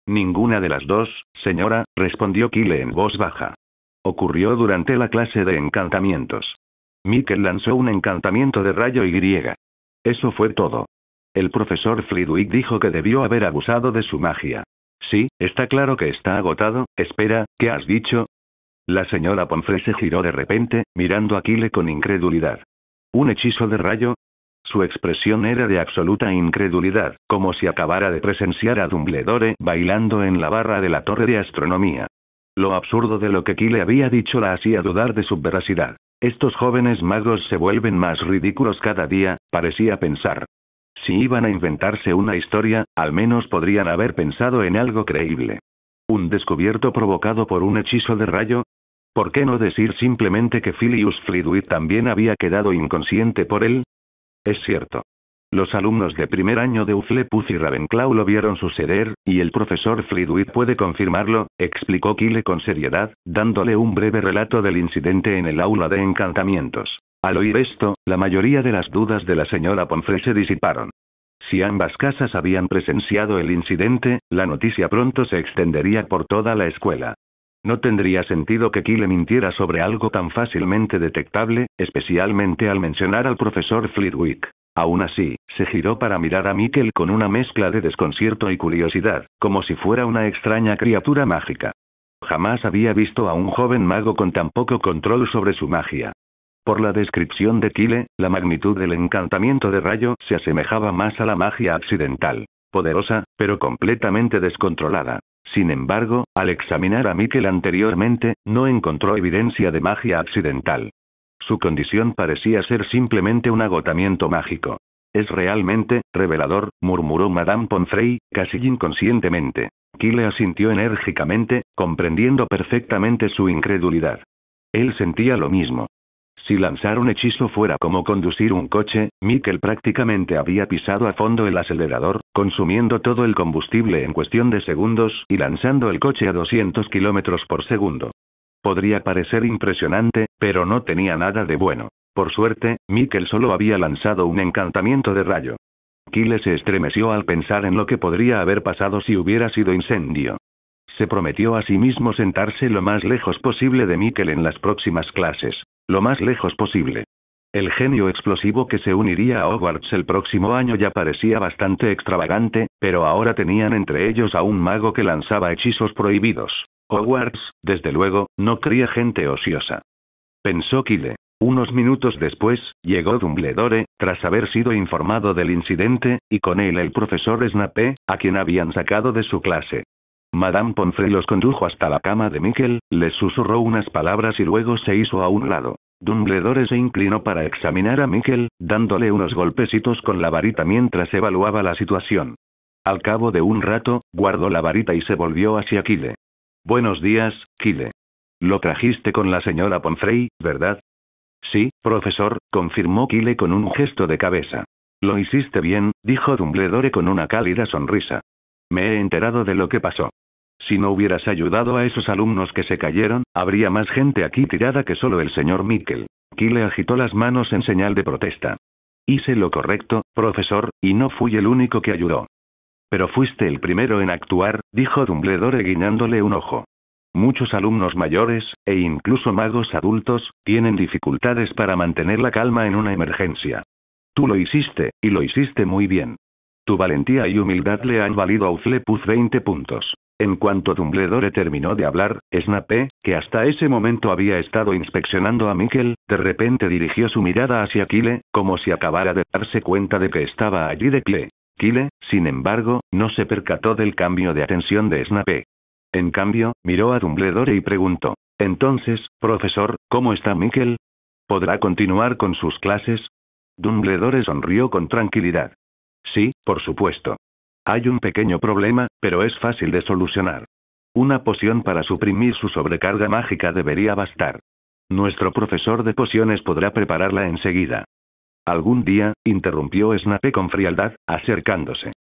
Speaker 2: Ninguna de las dos, señora, respondió Kyle en voz baja. Ocurrió durante la clase de encantamientos. Mikkel lanzó un encantamiento de rayo Y. Eso fue todo. El profesor Flitwick dijo que debió haber abusado de su magia. Sí, está claro que está agotado. Espera, ¿qué has dicho? La señora Pomfrey se giró de repente, mirando a Kyle con incredulidad. ¿Un hechizo de rayo? Su expresión era de absoluta incredulidad, como si acabara de presenciar a Dumbledore bailando en la barra de la torre de astronomía. Lo absurdo de lo que Kyle había dicho la hacía dudar de su veracidad. Estos jóvenes magos se vuelven más ridículos cada día, parecía pensar. Si iban a inventarse una historia, al menos podrían haber pensado en algo creíble. ¿Un descubierto provocado por un hechizo de rayo? ¿Por qué no decir simplemente que Filius Flitwick también había quedado inconsciente por él? Es cierto. Los alumnos de primer año de Hufflepuff y Ravenclaw lo vieron suceder, y el profesor Flitwick puede confirmarlo, explicó Kyle con seriedad, dándole un breve relato del incidente en el aula de encantamientos. Al oír esto, la mayoría de las dudas de la señora Pomfrey se disiparon. Si ambas casas habían presenciado el incidente, la noticia pronto se extendería por toda la escuela. No tendría sentido que Kyle mintiera sobre algo tan fácilmente detectable, especialmente al mencionar al profesor Flitwick. Aún así, se giró para mirar a Mikkel con una mezcla de desconcierto y curiosidad, como si fuera una extraña criatura mágica. Jamás había visto a un joven mago con tan poco control sobre su magia. Por la descripción de Kyle, la magnitud del encantamiento de rayo se asemejaba más a la magia accidental. Poderosa, pero completamente descontrolada. Sin embargo, al examinar a Mikkel anteriormente, no encontró evidencia de magia accidental. Su condición parecía ser simplemente un agotamiento mágico. Es realmente revelador, murmuró Madame Pomfrey, casi inconscientemente. Kyle asintió enérgicamente, comprendiendo perfectamente su incredulidad. Él sentía lo mismo. Si lanzar un hechizo fuera como conducir un coche, Mikkel prácticamente había pisado a fondo el acelerador, consumiendo todo el combustible en cuestión de segundos y lanzando el coche a 200 kilómetros por segundo. Podría parecer impresionante, pero no tenía nada de bueno. Por suerte, Mikkel solo había lanzado un encantamiento de rayo. Kyle se estremeció al pensar en lo que podría haber pasado si hubiera sido incendio. Se prometió a sí mismo sentarse lo más lejos posible de Mikkel en las próximas clases. Lo más lejos posible. El genio explosivo que se uniría a Hogwarts el próximo año ya parecía bastante extravagante, pero ahora tenían entre ellos a un mago que lanzaba hechizos prohibidos. Hogwarts, desde luego, no cría gente ociosa. Pensó Kyle. Unos minutos después, llegó Dumbledore, tras haber sido informado del incidente, y con él el profesor Snape, a quien habían sacado de su clase. Madame Pomfrey los condujo hasta la cama de Mikkel, les susurró unas palabras y luego se hizo a un lado. Dumbledore se inclinó para examinar a Mikkel, dándole unos golpecitos con la varita mientras evaluaba la situación. Al cabo de un rato, guardó la varita y se volvió hacia Kyle. Buenos días, Kyle. Lo trajiste con la señora Pomfrey, ¿verdad? Sí, profesor, confirmó Kyle con un gesto de cabeza. Lo hiciste bien, dijo Dumbledore con una cálida sonrisa. Me he enterado de lo que pasó. Si no hubieras ayudado a esos alumnos que se cayeron, habría más gente aquí tirada que solo el señor Mikkel. Kyle agitó las manos en señal de protesta. Hice lo correcto, profesor, y no fui el único que ayudó. Pero fuiste el primero en actuar, dijo Dumbledore guiñándole un ojo. Muchos alumnos mayores, e incluso magos adultos, tienen dificultades para mantener la calma en una emergencia. Tú lo hiciste, y lo hiciste muy bien. Tu valentía y humildad le han valido a Hufflepuff 20 puntos. En cuanto Dumbledore terminó de hablar, Snape, que hasta ese momento había estado inspeccionando a Mikkel, de repente dirigió su mirada hacia Kyle, como si acabara de darse cuenta de que estaba allí de pie. Kyle, sin embargo, no se percató del cambio de atención de Snape. En cambio, miró a Dumbledore y preguntó: «Entonces, profesor, ¿cómo está Mikkel? ¿Podrá continuar con sus clases?» Dumbledore sonrió con tranquilidad. «Sí, por supuesto. Hay un pequeño problema, pero es fácil de solucionar. Una poción para suprimir su sobrecarga mágica debería bastar. Nuestro profesor de pociones podrá prepararla enseguida». «Algún día», interrumpió Snape con frialdad, acercándose.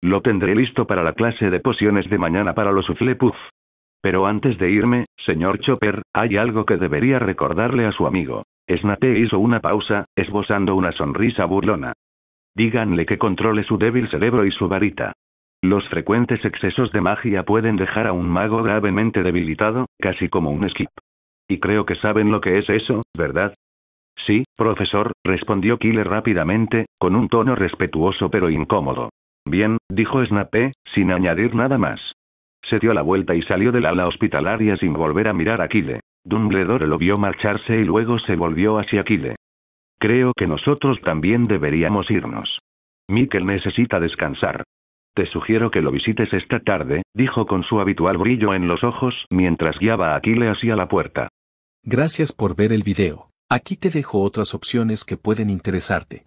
Speaker 2: «Lo tendré listo para la clase de pociones de mañana para los Hufflepuff. Pero antes de irme, señor Chopper, hay algo que debería recordarle a su amigo». Snape hizo una pausa, esbozando una sonrisa burlona. «Díganle que controle su débil cerebro y su varita. Los frecuentes excesos de magia pueden dejar a un mago gravemente debilitado, casi como un skip. Y creo que saben lo que es eso, ¿verdad?» «Sí, profesor», respondió Kyle rápidamente, con un tono respetuoso pero incómodo. «Bien», dijo Snape, sin añadir nada más. Se dio la vuelta y salió del ala hospitalaria sin volver a mirar a Kyle. Dumbledore lo vio marcharse y luego se volvió hacia Kyle. «Creo que nosotros también deberíamos irnos. Mikkel necesita descansar. Te sugiero que lo visites esta tarde», dijo con su habitual brillo en los ojos mientras guiaba a Kyle hacia la puerta.
Speaker 1: Gracias por ver el video. Aquí te dejo otras opciones que pueden interesarte.